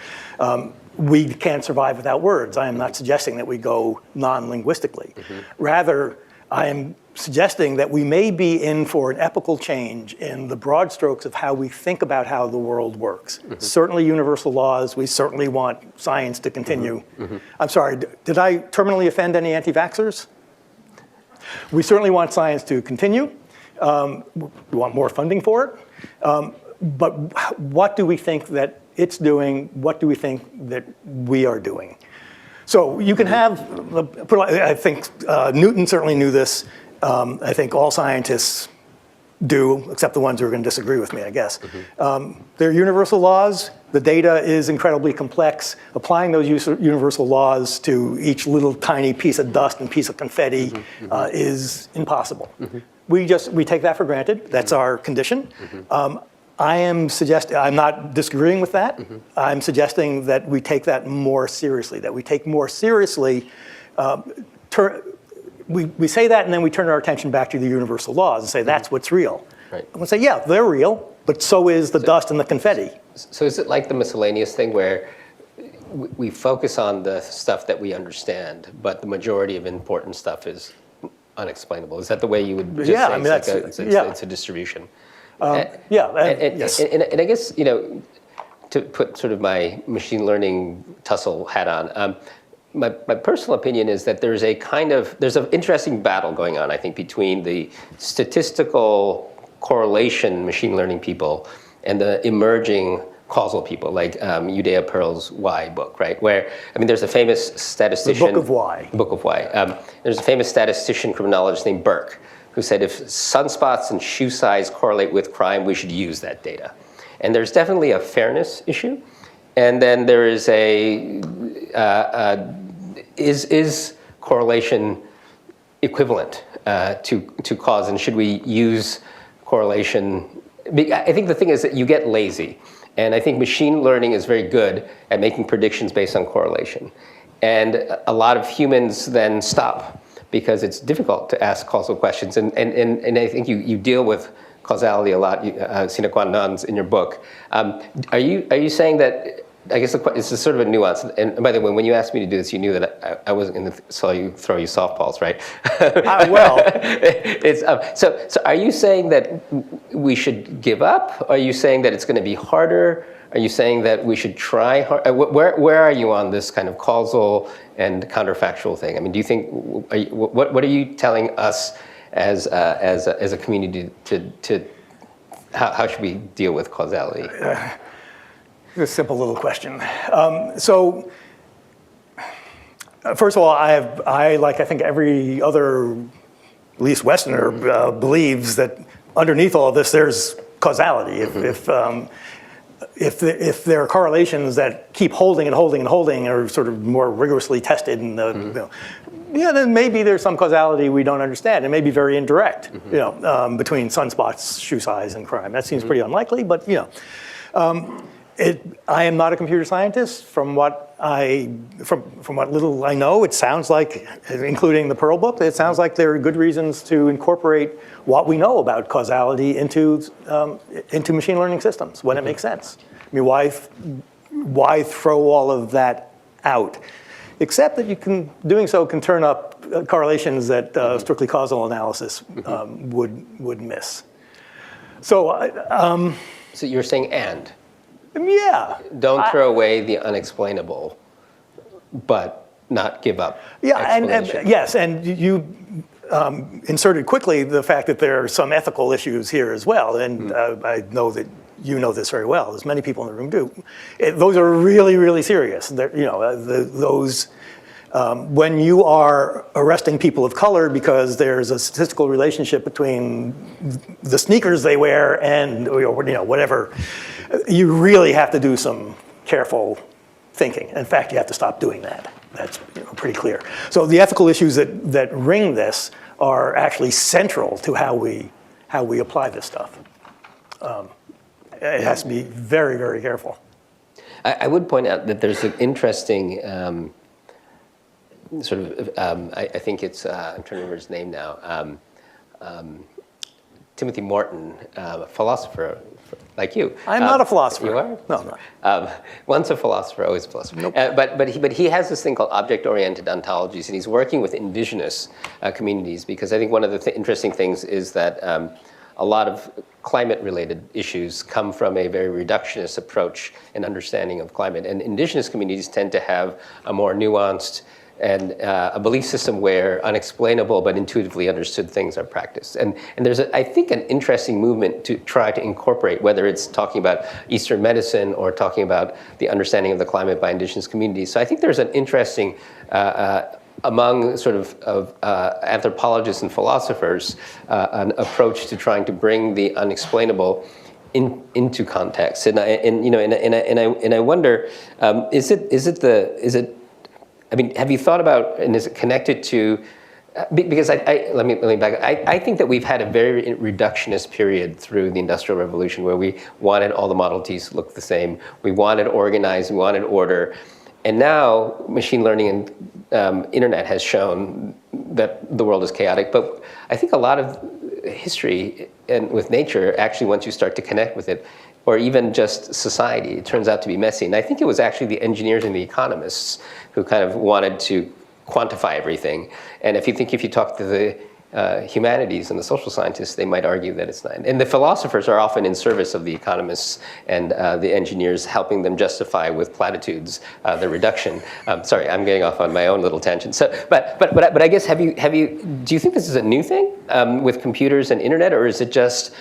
We can't survive without words. I am not suggesting that we go non-linguistically. Rather, I am suggesting that we may be in for an epochal change in the broad strokes of how we think about how the world works. Certainly universal laws, we certainly want science to continue. I'm sorry, did I terminally offend any anti-vaxxers? We certainly want science to continue. We want more funding for it. But what do we think that it's doing? What do we think that we are doing? So you can have, I think Newton certainly knew this. I think all scientists do, except the ones who are going to disagree with me, I guess. They're universal laws. The data is incredibly complex. Applying those universal laws to each little tiny piece of dust and piece of confetti is impossible. We take that for granted. That's our condition. I'm not disagreeing with that. I'm suggesting that we take that more seriously, that we take more seriously, we say that and then we turn our attention back to the universal laws and say that's what's real. Right. And we'll say, yeah, they're real, but so is the dust and the confetti. So is it like the miscellaneous thing where we focus on the stuff that we understand, but the majority of important stuff is unexplainable? Is that the way you would just say I mean, it's a distribution? Yes. And I guess, to put sort of my machine learning tussle hat on, my personal opinion is that there's an interesting battle going on, I think, between the statistical correlation machine learning people and the emerging causal people, like Udaya Pearl's Why book, right? Where, there's a famous statistician. The Book of Why. Book of Why. There's a famous statistician criminologist named Burke, who said if sunspots and shoe size correlate with crime, we should use that data. And there's definitely a fairness issue. And then there is is correlation equivalent to cause, and should we use correlation? I think the thing is that you get lazy. And I think machine learning is very good at making predictions based on correlation. And a lot of humans then stop, because it's difficult to ask causal questions. And I think you deal with causality a lot, sine qua non in your book. Are you saying that, I guess it's sort of a nuance. And by the way, when you asked me to do this, you knew that I wasn't going to throw you softballs, right? So are you saying that we should give up? Are you saying that it's going to be harder? Are you saying that we should try hard? Where are you on this kind of causal and counterfactual thing? Do you think, what are you telling us as a community to how should we deal with causality? A simple little question. So first of all, I like I think every other, at least Westerner, believes that underneath all of this there's causality. If there are correlations that keep holding and holding and holding, or sort of more rigorously tested, and Yeah, then maybe there's some causality we don't understand. It may be very indirect, between sunspots, shoe size, and crime. That seems pretty unlikely, but I am not a computer scientist. From what little I know, it sounds like, including the Pearl book, it sounds like there are good reasons to incorporate what we know about causality into machine learning systems when it makes sense. I mean, why throw all of that out? Except that doing so can turn up correlations that strictly causal analysis would miss. So, So you're saying and? Yeah. Don't throw away the unexplainable, but not give up. Yeah, and yes, and you inserted quickly the fact that there are some ethical issues here as well, and I know that you know this very well, as many people in the room do. Those are really, really serious. When you are arresting people of color because there's a statistical relationship between the sneakers they wear and whatever, you really have to do some careful thinking. In fact, you have to stop doing that. That's pretty clear. So the ethical issues that ring this are actually central to how we apply this stuff. It has to be very, very careful. I would point out that there's an interesting I think it's, I'm trying to remember his name now, Timothy Morton, a philosopher like you. I'm not a philosopher. You are? No, I'm not. Once a philosopher, always a philosopher. Nope. But he has this thing called object-oriented ontologies, and he's working with indigenous communities, because I think one of the interesting things is that a lot of climate-related issues come from a very reductionist approach and understanding of climate. And indigenous communities tend to have a more nuanced and a belief system where unexplainable but intuitively understood things are practiced. And there's, I think, an interesting movement to try to incorporate, whether it's talking about Eastern medicine or talking about the understanding of the climate by indigenous communities. So I think there's an interesting, among sort of anthropologists and philosophers, an approach to trying to bring the unexplainable into context. And I wonder, I mean, have you thought about, and is it connected to, because let me back. I think that we've had a very reductionist period through the Industrial Revolution where we wanted all the Model Ts to look the same. We wanted organized, we wanted order. And now machine learning and internet has shown that the world is chaotic. But I think a lot of history and with nature, actually, once you start to connect with it, or even just society, it turns out to be messy. And I think it was actually the engineers and the economists who kind of wanted to quantify everything. And if you talk to the humanities and the social scientists, they might argue that it's not. And the philosophers are often in service of the economists and the engineers, helping them justify with platitudes the reduction. Sorry, I'm getting off on my own little tangent. So, but I guess do you think this is a new thing with computers and internet, or is it just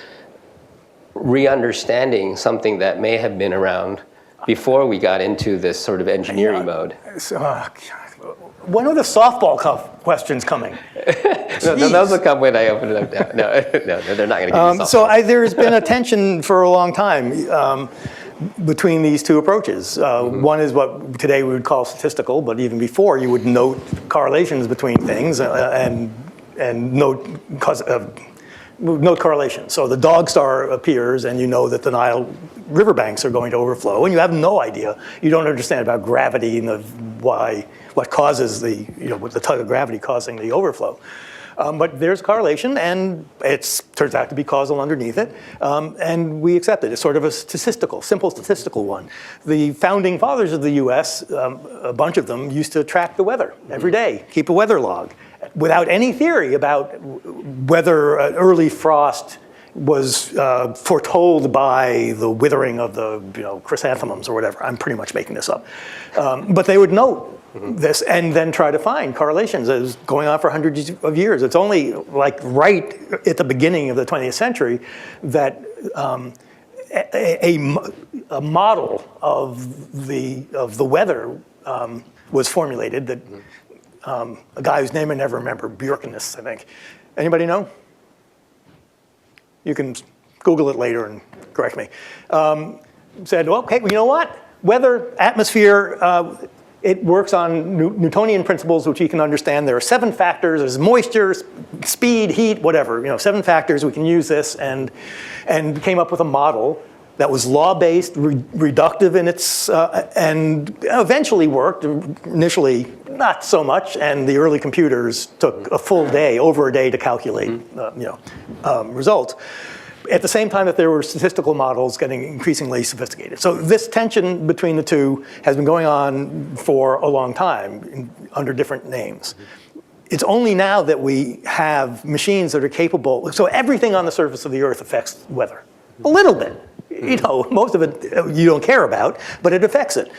re-understanding something that may have been around before we got into this sort of engineering mode? When are the softball questions coming? No, those will come when I open it up now. No, they're not going to give you softball. So there's been a tension for a long time between these two approaches. One is what today we would call statistical, but even before you would note correlations between things and note correlation. So the dog star appears and you know that the Nile riverbanks are going to overflow, and you have no idea. You don't understand about gravity and what causes the tug of gravity causing the overflow. But there's correlation, and it turns out to be causal underneath it, and we accept it. It's sort of a simple statistical one. The founding fathers of the US, a bunch of them used to track the weather every day, keep a weather log, without any theory about whether an early frost was foretold by the withering of the chrysanthemums or whatever. I'm pretty much making this up. But they would note this and then try to find correlations as going on for hundreds of years. It's only like right at the beginning of the 20th century that a model of the weather was formulated that a guy whose name I never remember, Bjorkinus, I think. Anybody know? You can Google it later and correct me. Said, well, okay, you know what? Weather, atmosphere, It works on Newtonian principles, which you can understand. There are 7 factors. There's moisture, speed, heat, whatever. 7 factors. We can use this, and came up with a model that was law-based, reductive in its, and eventually worked. Initially, not so much, and the early computers took a full day, over a day, to calculate, results. At the same time that there were statistical models getting increasingly sophisticated. So this tension between the two has been going on for a long time under different names. It's only now that we have machines that are capable, so everything on the surface of the Earth affects weather. A little bit. Most of it you don't care about, but it affects it.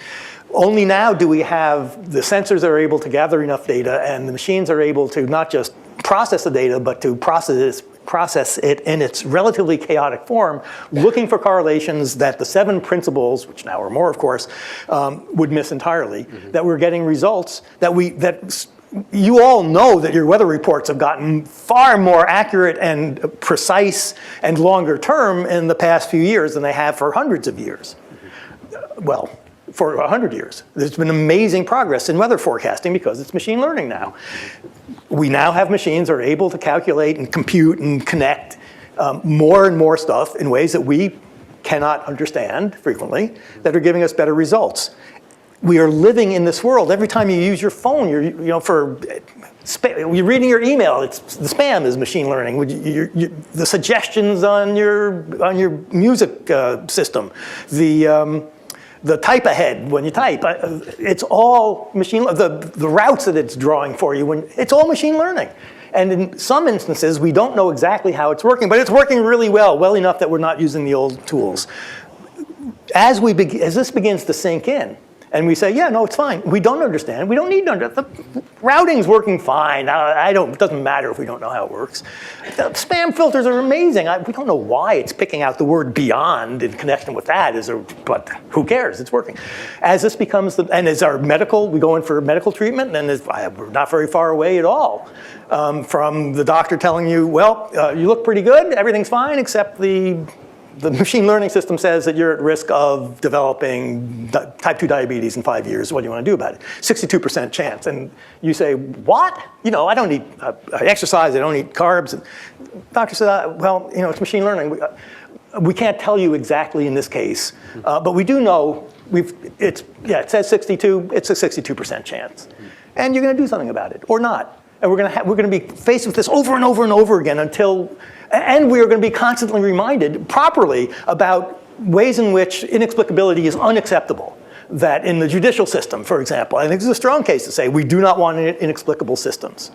Only now do we have the sensors that are able to gather enough data, and the machines are able to not just process the data, but to process it in its relatively chaotic form, looking for correlations that the 7 principles, which now are more, of course, would miss entirely. That we're getting results that you all know that your weather reports have gotten far more accurate and precise and longer term in the past few years than they have for hundreds of years. Well, for 100 years. There's been amazing progress in weather forecasting because it's machine learning now. We now have machines that are able to calculate and compute and connect more and more stuff in ways that we cannot understand frequently, that are giving us better results. We are living in this world. Every time you use your phone, you're reading your email. The spam is machine learning. The suggestions on your music system, the type ahead when you type, it's all machine. The routes that it's drawing for you, it's all machine learning. And in some instances, we don't know exactly how it's working, but it's working really well enough that we're not using the old tools. As this begins to sink in, and we say, yeah, no, it's fine. We don't understand. We don't need to understand. The routing's working fine. It doesn't matter if we don't know how it works. The spam filters are amazing. We don't know why it's picking out the word beyond in connection with that. But who cares? It's working. As this becomes, and as we go in for medical treatment, and we're not very far away at all from the doctor telling you, well, you look pretty good. Everything's fine, except the machine learning system says that you're at risk of developing type 2 diabetes in 5 years. What do you want to do about it? 62% chance. And you say, what? I don't eat, I exercise, I don't eat carbs. And the doctor said, well, it's machine learning. We can't tell you exactly in this case, but we do know it says 62, it's a 62% chance. And you're going to do something about it, or not. And we're going to be faced with this over and over and over again and we are going to be constantly reminded properly about ways in which inexplicability is unacceptable. That in the judicial system, for example, I think there's a strong case to say we do not want inexplicable systems.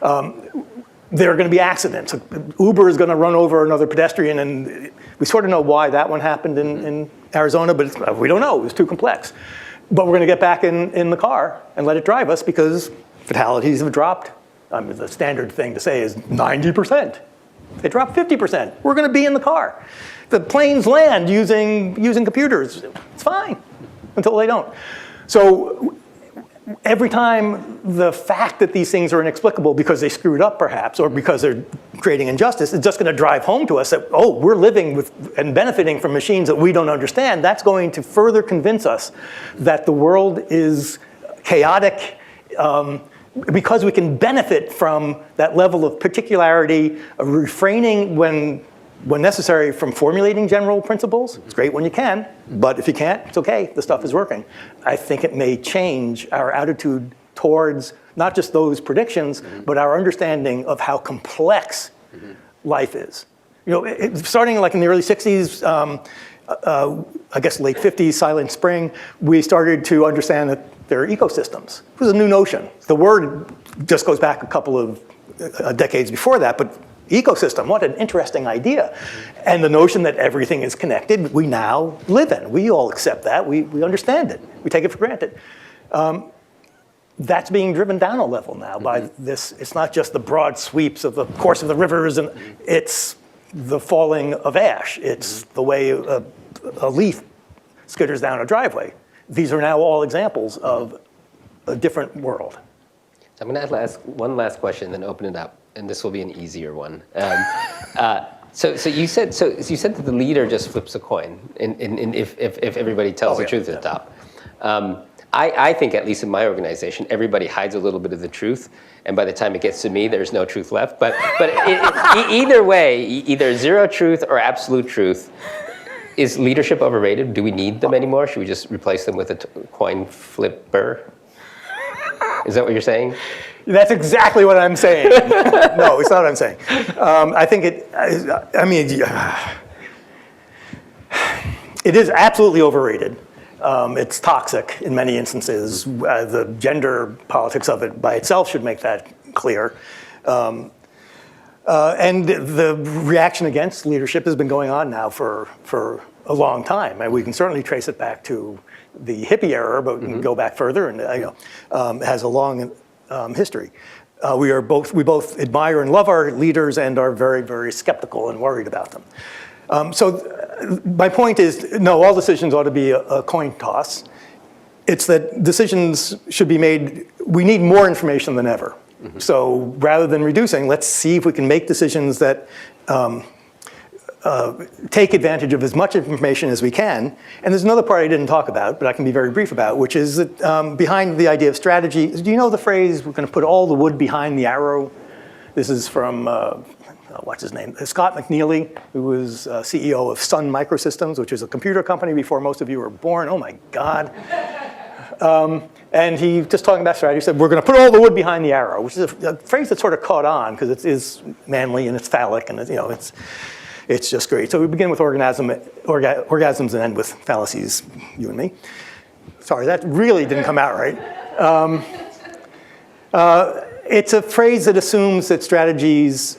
There are going to be accidents. Uber is going to run over another pedestrian, and we sort of know why that one happened in Arizona, but we don't know. It was too complex. But we're going to get back in the car and let it drive us because fatalities have dropped. The standard thing to say is 90%. They drop 50%. We're going to be in the car. The planes land using computers. It's fine until they don't. So every time the fact that these things are inexplicable because they screwed up perhaps, or because they're creating injustice, is just going to drive home to us that, we're living with and benefiting from machines that we don't understand. That's going to further convince us that the world is chaotic, because we can benefit from that level of particularity, of refraining when necessary from formulating general principles. It's great when you can, but if you can't, it's okay, the stuff is working. I think it may change our attitude towards not just those predictions, but our understanding of how complex life is. Starting like in the early 60s, I guess late 50s, Silent Spring, we started to understand that there are ecosystems. It was a new notion. The word just goes back a couple of decades before that, but ecosystem, what an interesting idea. And the notion that everything is connected, we now live in. We all accept that. We understand it. We take it for granted. That's being driven down a level now by this. It's not just the broad sweeps of the course of the rivers, and it's the falling of ash. It's the way a leaf skitters down a driveway. These are now all examples of a different world. So I'm going to ask one last question, then open it up, and this will be an easier one. So you said that the leader just flips a coin, if everybody tells the truth at the top. I think, at least in my organization, everybody hides a little bit of the truth, and by the time it gets to me, there's no truth left. But either way, either zero truth or absolute truth. Is leadership overrated? Do we need them anymore? Should we just replace them with a coin flipper? Is that what you're saying? That's exactly what I'm saying. No, it's not what I'm saying. I think it is absolutely overrated. It's toxic in many instances. The gender politics of it by itself should make that clear. And the reaction against leadership has been going on now for a long time. And we can certainly trace it back to the hippie era, but we can go back further, and it has a long history. We both admire and love our leaders and are very, very skeptical and worried about them. So my point is, no, all decisions ought to be a coin toss. It's that decisions should be made, we need more information than ever. So rather than reducing, let's see if we can make decisions that take advantage of as much information as we can. And there's another part I didn't talk about, but I can be very brief about, which is that behind the idea of strategy, do you know the phrase, we're going to put all the wood behind the arrow? This is from, what's his name? Scott McNealy, who was CEO of Sun Microsystems, which is a computer company before most of you were born. Oh my God. And he, just talking about strategy, said, we're going to put all the wood behind the arrow, which is a phrase that sort of caught on because it is manly and it's phallic and it's just great. So we begin with orgasms and end with fallacies, you and me. Sorry, that really didn't come out right. It's a phrase that assumes that strategies,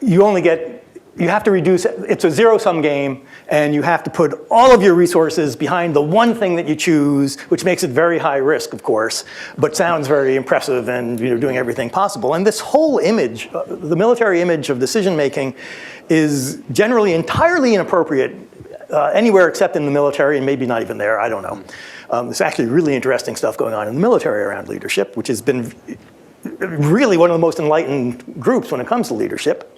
you have to reduce, it's a zero-sum game, and you have to put all of your resources behind the one thing that you choose, which makes it very high risk, of course, but sounds very impressive and doing everything possible. And this whole image, the military image of decision-making, is generally entirely inappropriate anywhere except in the military, and maybe not even there, I don't know. There's actually really interesting stuff going on in the military around leadership, which has been really one of the most enlightened groups when it comes to leadership.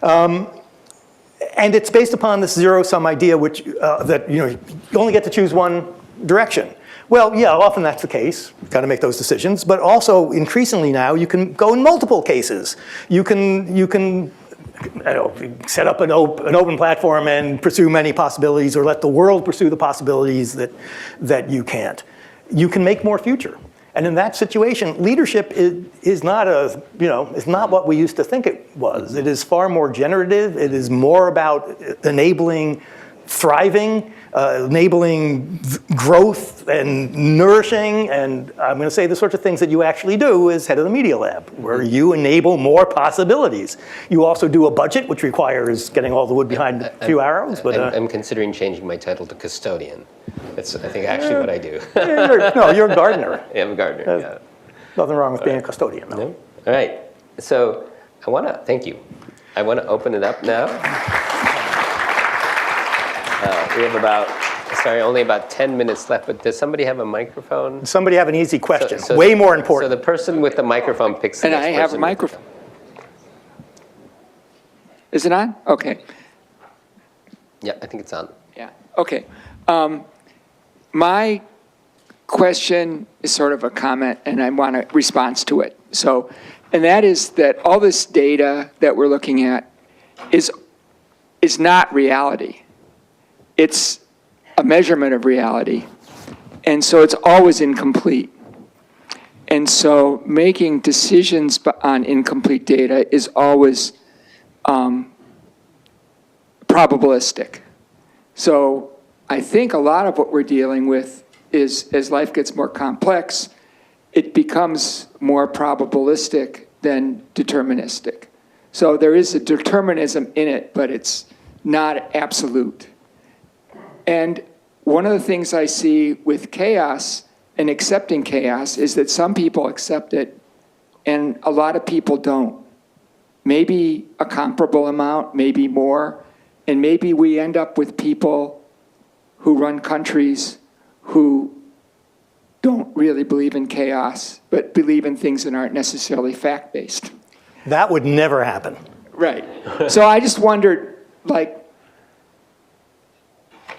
And it's based upon this zero-sum idea, which that you only get to choose one direction. Well, yeah, often that's the case. You've got to make those decisions. But also, increasingly now, you can go in multiple cases. You can set up an open platform and pursue many possibilities, or let the world pursue the possibilities that you can't. You can make more future. And in that situation, leadership is not is not what we used to think it was. It is far more generative. It is more about enabling thriving, enabling growth and nourishing. And I'm going to say the sorts of things that you actually do as head of the Media Lab, where you enable more possibilities. You also do a budget, which requires getting all the wood behind a few arrows. But I'm considering changing my title to custodian. That's, I think, actually what I do. You're a gardener. Yeah, I'm a gardener, yeah. Nothing wrong with being a custodian, though. No? All right. So I want to thank you. I want to open it up now. We have only about 10 minutes left, but does somebody have a microphone? Does somebody have an easy question? Way more important. So the person with the microphone picks the next person. And I have a microphone. Is it on? Okay. Yeah, I think it's on. Yeah, okay. My question is sort of a comment, and I want a response to it. And that is that all this data that we're looking at is not reality. It's a measurement of reality. And so it's always incomplete. And so making decisions on incomplete data is always probabilistic. So I think a lot of what we're dealing with is, as life gets more complex, it becomes more probabilistic than deterministic. So there is a determinism in it, but it's not absolute. And one of the things I see with chaos and accepting chaos is that some people accept it and a lot of people don't. Maybe a comparable amount, maybe more, and maybe we end up with people who run countries who don't really believe in chaos, but believe in things that aren't necessarily fact-based. That would never happen. Right. So I just wondered,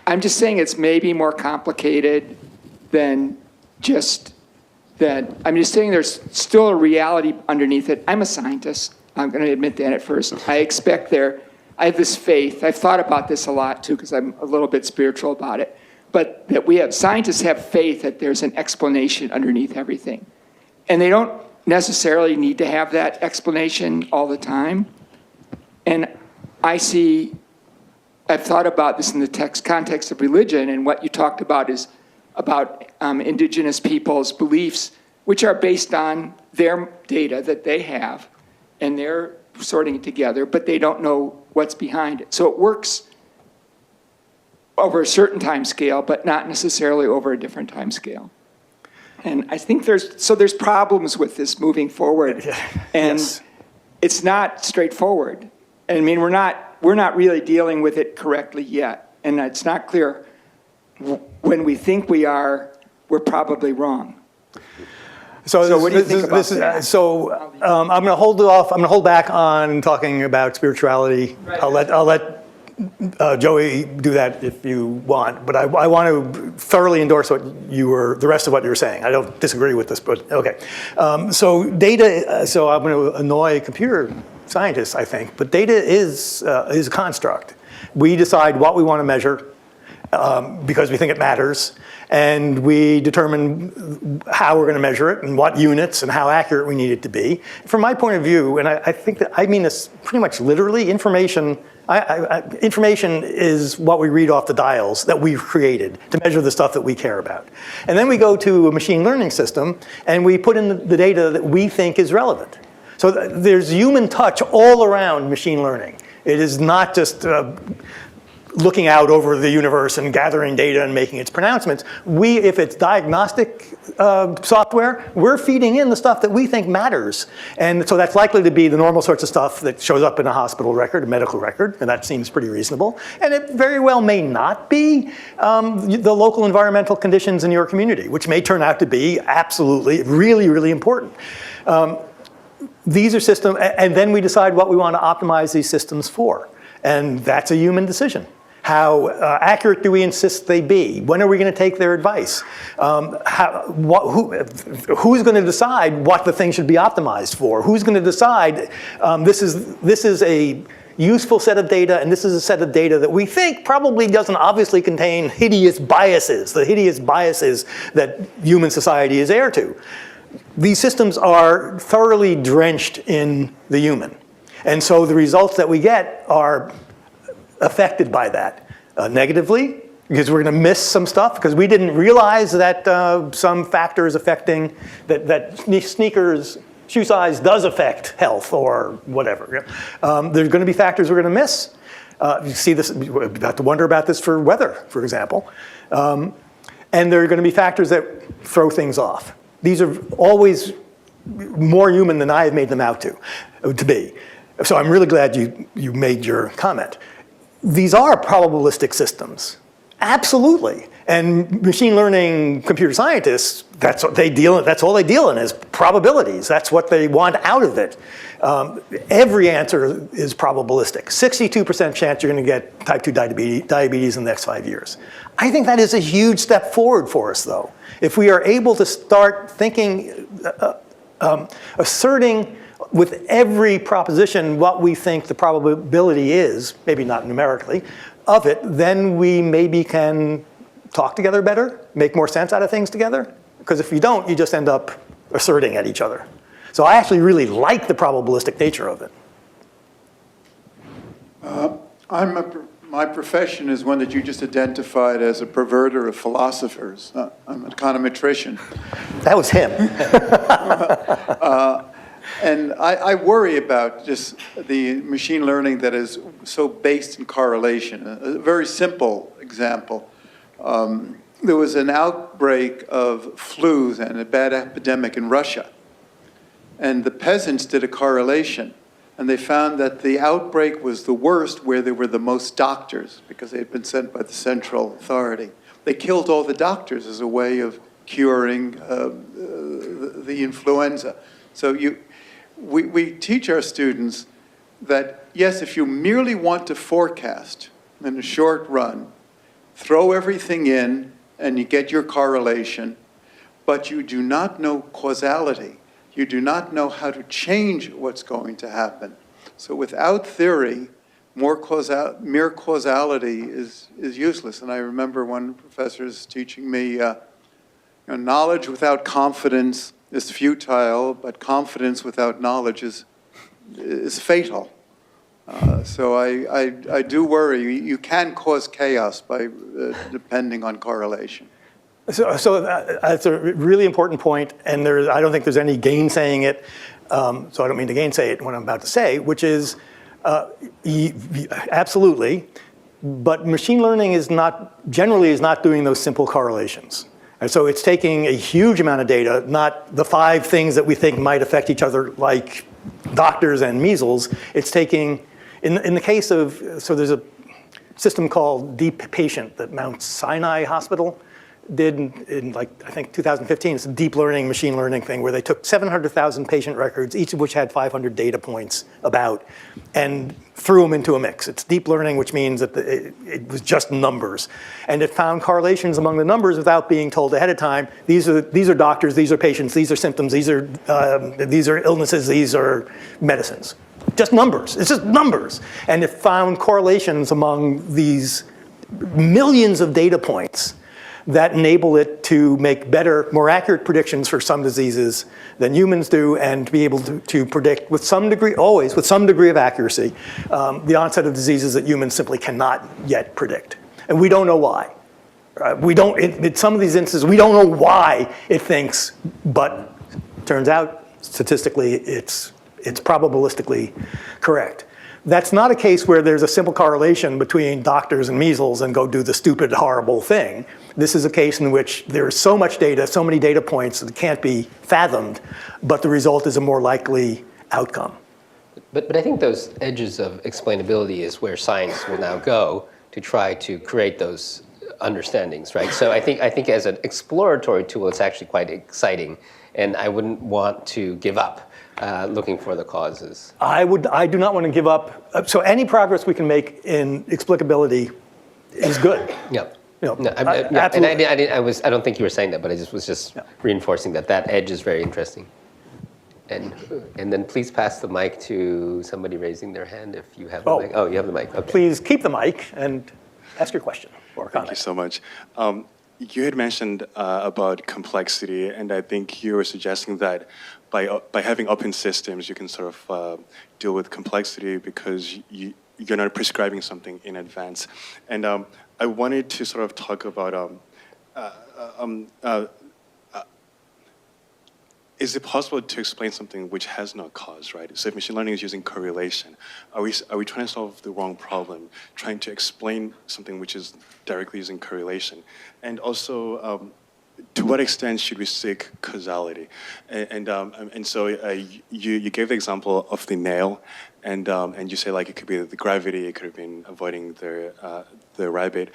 I'm just saying it's maybe more complicated than just that, I'm just saying there's still a reality underneath it. I'm a scientist. I'm going to admit that at first. I have this faith. I've thought about this a lot too, because I'm a little bit spiritual about it. But that scientists have faith that there's an explanation underneath everything. And they don't necessarily need to have that explanation all the time. And I've thought about this in the context of religion, and what you talked about is about indigenous people's beliefs, which are based on their data that they have, and they're sorting it together, but they don't know what's behind it. So it works over a certain time scale, but not necessarily over a different time scale. And I think there's problems with this moving forward, and Yes. It's not straightforward. I mean, we're not really dealing with it correctly yet, and it's not clear when we think we are, we're probably wrong. So what do you think about that? I'm going to hold off. I'm going to hold back on talking about spirituality. Right. I'll let Joey do that if you want. But I want to thoroughly endorse the rest of what you were saying. I don't disagree with this, but okay. So data. So I'm going to annoy computer scientists, I think. But data is a construct. We decide what we want to measure because we think it matters. And we determine how we're going to measure it and what units and how accurate we need it to be. From my point of view, and I think that I mean this pretty much literally, information is what we read off the dials that we've created to measure the stuff that we care about. And then we go to a machine learning system and we put in the data that we think is relevant. So there's human touch all around machine learning. It is not just looking out over the universe and gathering data and making its pronouncements. If it's diagnostic software, we're feeding in the stuff that we think matters. And so that's likely to be the normal sorts of stuff that shows up in a hospital record, a medical record, and that seems pretty reasonable. And it very well may not be the local environmental conditions in your community, which may turn out to be absolutely, really, really important. These are systems, and then we decide what we want to optimize these systems for. And that's a human decision. How accurate do we insist they be? When are we going to take their advice? Who's going to decide what the thing should be optimized for? Who's going to decide this is a useful set of data, and this is a set of data that we think probably doesn't obviously contain hideous biases, the hideous biases that human society is heir to. These systems are thoroughly drenched in the human. And so the results that we get are affected by that negatively, because we're going to miss some stuff, because we didn't realize that some factors affecting, that sneakers, shoe size does affect health or whatever. There's going to be factors we're going to miss. You see this, you have to wonder about this for weather, for example. And there are going to be factors that throw things off. These are always more human than I have made them out to be. So I'm really glad you made your comment. These are probabilistic systems, absolutely. And machine learning computer scientists, that's what they deal in. That's all they deal in is probabilities. That's what they want out of it. Every answer is probabilistic. 62% chance you're going to get type 2 diabetes in the next 5 years. I think that is a huge step forward for us, though. If we are able to start thinking, asserting with every proposition what we think the probability is, maybe not numerically, of it, then we maybe can talk together better, make more sense out of things together. Because if you don't, you just end up asserting at each other. So I actually really like the probabilistic nature of it. My profession is one that you just identified as a perverter of philosophers. I'm an econometrician. That was him. And I worry about just the machine learning that is so based in correlation. A very simple example. There was an outbreak of flus and a bad epidemic in Russia. And the peasants did a correlation. And they found that the outbreak was the worst where there were the most doctors, because they had been sent by the central authority. They killed all the doctors as a way of curing the influenza. So we teach our students that, yes, if you merely want to forecast in a short run, throw everything in and you get your correlation. but you do not know causality. You do not know how to change what's going to happen. So without theory, mere causality is useless. And I remember one professor is teaching me, knowledge without confidence is futile, but confidence without knowledge is fatal. So I do worry. You can cause chaos by depending on correlation. So that's a really important point, and I don't think there's any gainsaying it. So I don't mean to gainsay it what I'm about to say, which is absolutely, but machine learning generally is not doing those simple correlations. And so it's taking a huge amount of data, not the 5 things that we think might affect each other, like doctors and measles. It's taking, in the case of, so there's a system called Deep Patient that Mount Sinai Hospital did in like, I think 2015. It's a deep learning, machine learning thing where they took 700,000 patient records, each of which had 500 data points about, and threw them into a mix. It's deep learning, which means that it was just numbers. And it found correlations among the numbers without being told ahead of time. These are doctors, these are patients, these are symptoms, these are illnesses, these are medicines. Just numbers, it's just numbers. And it found correlations among these millions of data points that enable it to make better, more accurate predictions for some diseases than humans do, and to be able to predict with some degree, always with some degree of accuracy, the onset of diseases that humans simply cannot yet predict. And we don't know why. In some of these instances, we don't know why it thinks, but turns out statistically it's probabilistically correct. That's not a case where there's a simple correlation between doctors and measles and go do the stupid, horrible thing. This is a case in which there's so much data, so many data points that can't be fathomed, but the result is a more likely outcome. But I think those edges of explainability is where science will now go to try to create those understandings, right? So I think as an exploratory tool, it's actually quite exciting, and I wouldn't want to give up looking for the causes. I do not want to give up. So any progress we can make in explicability is good. Yeah. You know, No, absolutely. and I don't think you were saying that, but I was just reinforcing that edge is very interesting. And then please pass the mic to somebody raising their hand if you have the mic. Oh, you have the mic. Okay. Please keep the mic and ask your question or comment. Thank you so much. You had mentioned about complexity, and I think you were suggesting that by having open systems, you can sort of deal with complexity because you're not prescribing something in advance. And I wanted to sort of talk about is it possible to explain something which has no cause, right? So if machine learning is using correlation, are we trying to solve the wrong problem, trying to explain something which is directly using correlation? And also, to what extent should we seek causality? And so you gave the example of the nail, and you say like it could be the gravity, it could have been avoiding the rabbit.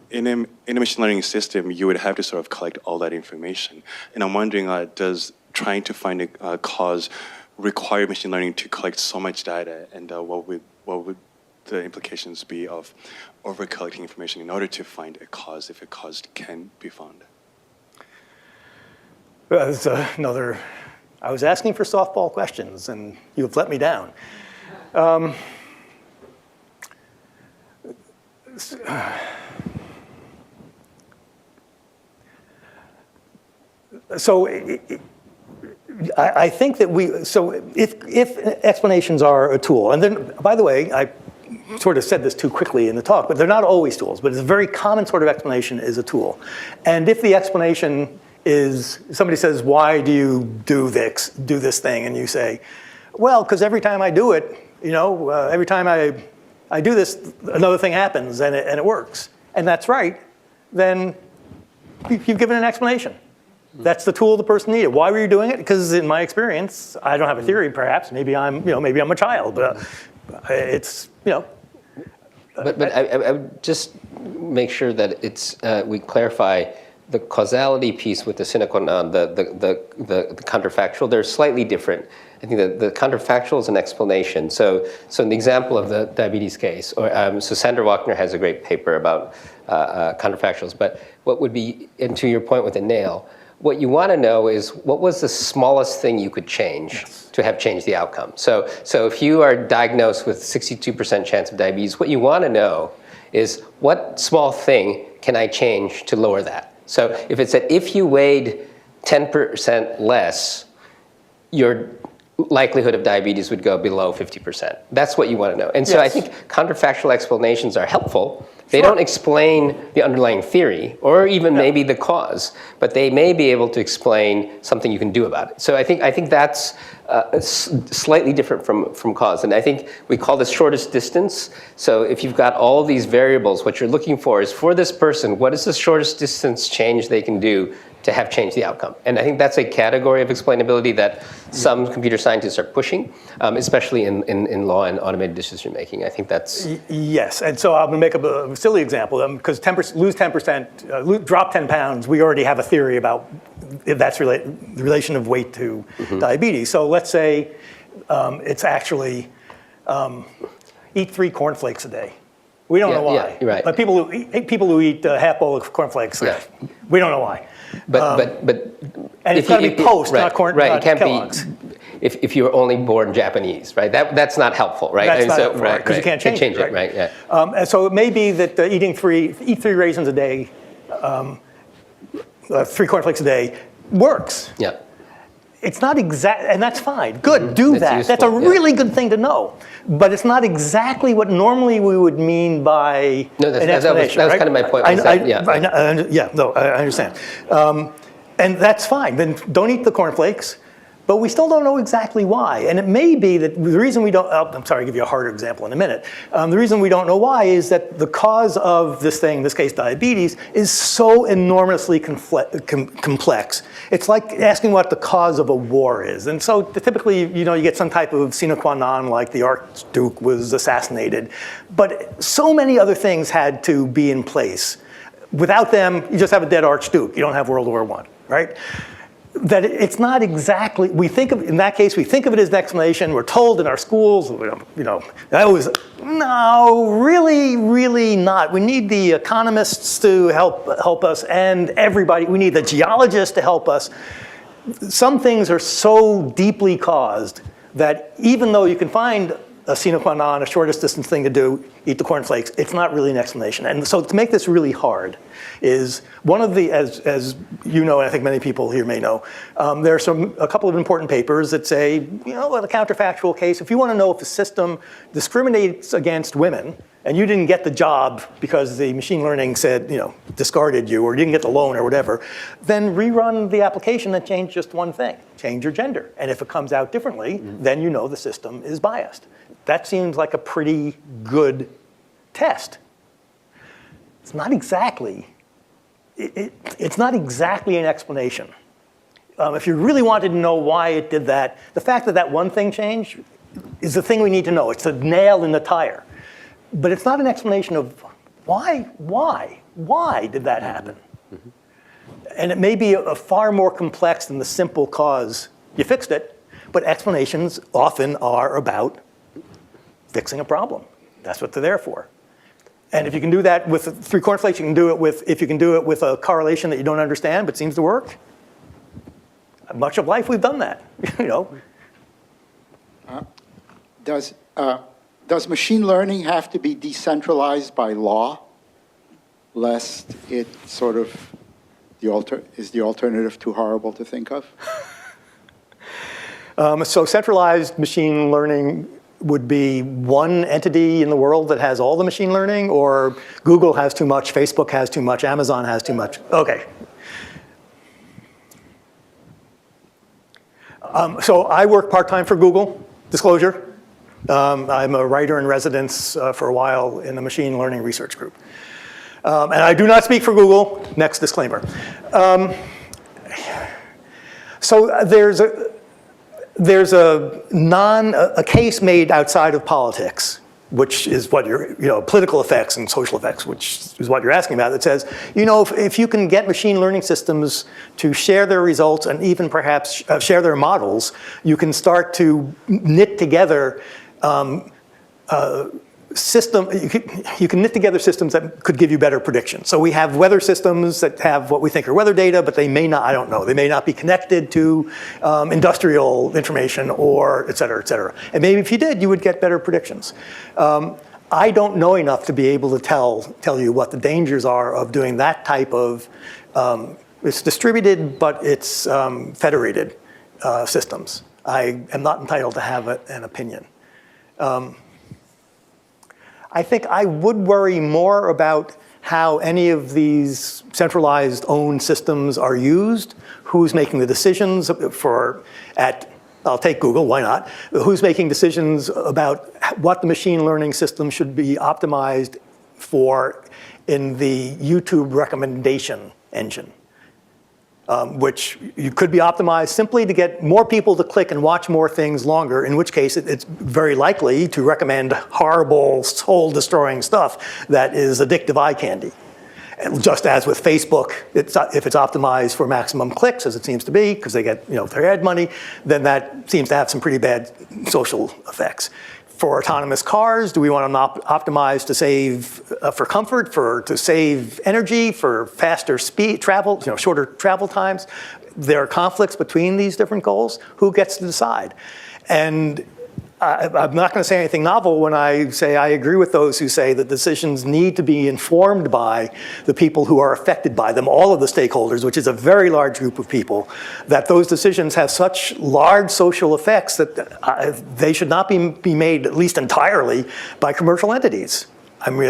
In a machine learning system, you would have to sort of collect all that information. And I'm wondering, does trying to find a cause require machine learning to collect so much data? And what would the implications be of over-collecting information in order to find a cause, if a cause can be found? Well, that's another, I was asking for softball questions, and you've let me down. So I think that if explanations are a tool, and then, by the way, I sort of said this too quickly in the talk, but they're not always tools, but it's a very common sort of explanation is a tool. And if the explanation is, somebody says, why do you do this thing? And you say, well, because every time I do it, every time I do this, another thing happens and it works. And that's right, then you've given an explanation. That's the tool the person needed. Why were you doing it? Because in my experience, I don't have a theory, perhaps. Maybe I'm a child, but it's. But I would just make sure that we clarify the causality piece with the sine qua non, the counterfactual. They're slightly different. I think that the counterfactual is an explanation. So in the example of the diabetes case, so Sandra Wagner has a great paper about counterfactuals. But what would be, and to your point with the nail, what you want to know is what was the smallest thing you could change to have changed the outcome. So if you are diagnosed with 62% chance of diabetes, what you want to know is what small thing can I change to lower that? So if it's that if you weighed 10% less, your likelihood of diabetes would go below 50%. That's what you want to know. And so I think counterfactual explanations are helpful. They don't explain the underlying theory or even maybe the cause, but they may be able to explain something you can do about it. So I think that's slightly different from cause. And I think we call this shortest distance. So if you've got all of these variables, what you're looking for is for this person, what is the shortest distance change they can do to have changed the outcome? And I think that's a category of explainability that some computer scientists are pushing, especially in law and automated decision making. I think that's... Yes, and so I'm going to make a silly example, because lose 10%, drop 10 pounds, we already have a theory about if that's the relation of weight to diabetes. So let's say it's actually eat 3 cornflakes a day. We don't know why. Yeah, right. But people who eat a half bowl of cornflakes, we don't know why. But and it's got to be post, not Kellogg's. If you're only born Japanese, right? That's not helpful, right? That's not helpful, because you can't change it, right? Yeah. And so it may be that eat 3 raisins a day, 3 cornflakes a day works. Yeah. It's not exact, and that's fine. Good, do that. Useful, that's a really good thing to know. But it's not exactly what normally we would mean by an explanation. That was kind of my point. I understand. And that's fine. Then don't eat the cornflakes. But we still don't know exactly why. And it may be that the reason we don't, I'm sorry, I'll give you a harder example in a minute. The reason we don't know why is that the cause of this thing, in this case diabetes, is so enormously complex. It's like asking what the cause of a war is. And so typically, you get some type of sine qua non, like the Archduke was assassinated. But so many other things had to be in place. Without them, you just have a dead Archduke. You don't have World War I, right? That it's not exactly, in that case, we think of it as an explanation. We're told in our schools, no, really not. We need the economists to help us, and everybody, we need the geologists to help us. Some things are so deeply caused that even though you can find a sine qua non, a shortest distance thing to do, eat the cornflakes, it's not really an explanation. And so to make this really hard is one of the, as you know, and I think many people here may know, there are a couple of important papers that say, in a counterfactual case, if you want to know if a system discriminates against women, and you didn't get the job because the machine learning said, discarded you, or you didn't get the loan or whatever, then rerun the application and change just one thing, change your gender. And if it comes out differently, then you know the system is biased. That seems like a pretty good test. It's not exactly, it's not exactly an explanation. If you really wanted to know why it did that, the fact that that one thing changed is the thing we need to know. It's the nail in the tire. But it's not an explanation of why did that happen? And it may be a far more complex than the simple cause you fixed it, but explanations often are about fixing a problem. That's what they're there for. And if you can do that with 3 cornflakes, you can do it if you can do it with a correlation that you don't understand but seems to work. Much of life we've done that, Does machine learning have to be decentralized by law, lest it sort of is the alternative too horrible to think of? So centralized machine learning would be one entity in the world that has all the machine learning, or Google has too much, Facebook has too much, Amazon has too much? Okay. So I work part-time for Google, disclosure. I'm a writer in residence for a while in the machine learning research group. And I do not speak for Google, next disclaimer. So there's a case made outside of politics, which is what political effects and social effects, which is what you're asking about, that says, if you can get machine learning systems to share their results and even perhaps share their models, you can start to knit together you can knit together systems that could give you better prediction. So we have weather systems that have what we think are weather data, but they may not, I don't know, they may not be connected to industrial information or et cetera, et cetera. And maybe if you did, you would get better predictions. I don't know enough to be able to tell you what the dangers are of doing that type of, it's distributed, but it's federated systems. I am not entitled to have an opinion. I think I would worry more about how any of these centralized owned systems are used, who's making the decisions I'll take Google, why not? Who's making decisions about what the machine learning system should be optimized for in the YouTube recommendation engine, which you could be optimized simply to get more people to click and watch more things longer, in which case it's very likely to recommend horrible, soul-destroying stuff that is addictive eye candy. And just as with Facebook, if it's optimized for maximum clicks, as it seems to be, because they get their ad money, then that seems to have some pretty bad social effects. For autonomous cars, do we want them optimized to save for comfort, to save energy, for faster speed travel, shorter travel times? There are conflicts between these different goals. Who gets to decide? And I'm not going to say anything novel when I say I agree with those who say that decisions need to be informed by the people who are affected by them, all of the stakeholders, which is a very large group of people, that those decisions have such large social effects that they should not be made, at least entirely, by commercial entities. I mean,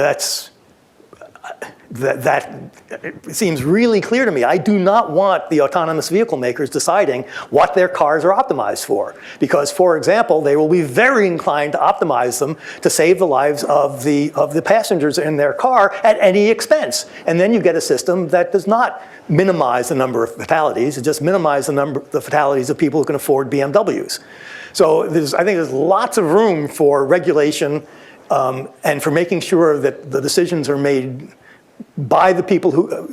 that it seems really clear to me. I do not want the autonomous vehicle makers deciding what their cars are optimized for. Because, for example, they will be very inclined to optimize them to save the lives of the passengers in their car at any expense. And then you get a system that does not minimize the number of fatalities. It just minimizes the fatalities of people who can afford BMWs. So I think there's lots of room for regulation and for making sure that the decisions are made by the people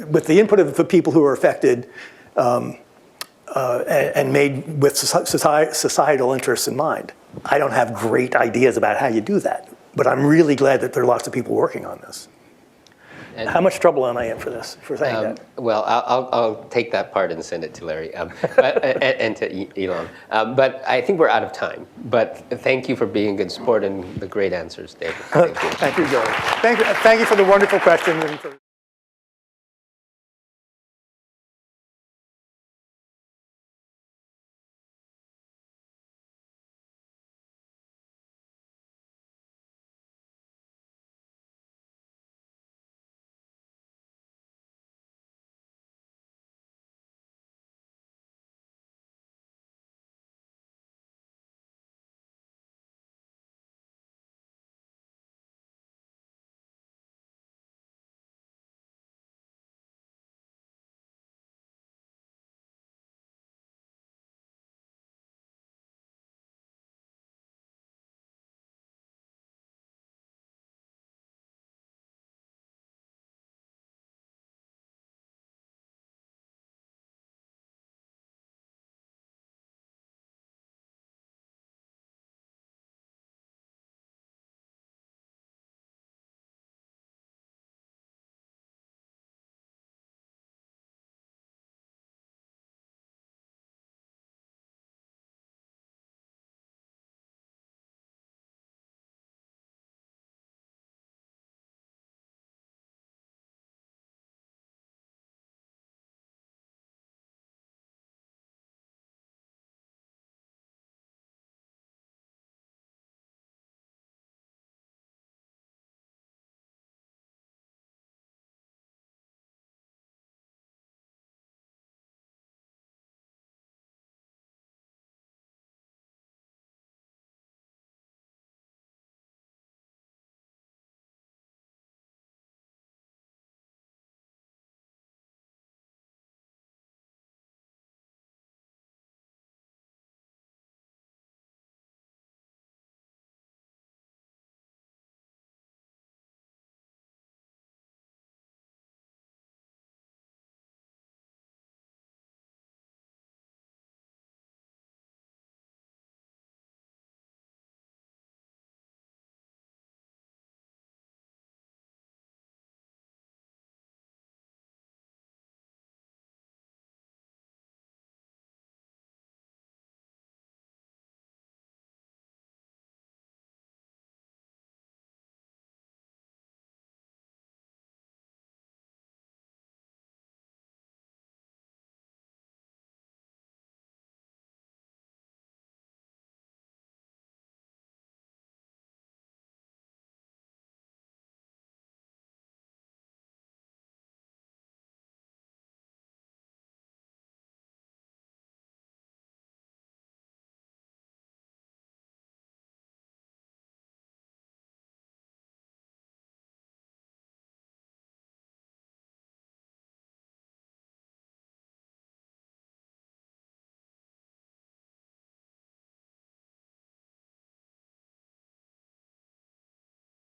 with the input of the people who are affected, and made with societal interests in mind. I don't have great ideas about how you do that, but I'm really glad that there are lots of people working on this. And how much trouble am I in for saying that? Well, I'll take that part and send it to Larry and to Elon. But I think we're out of time. But thank you for being a good sport and the great answers, David. Thank you. Thank you, Joey. Thank you for the wonderful questions. And for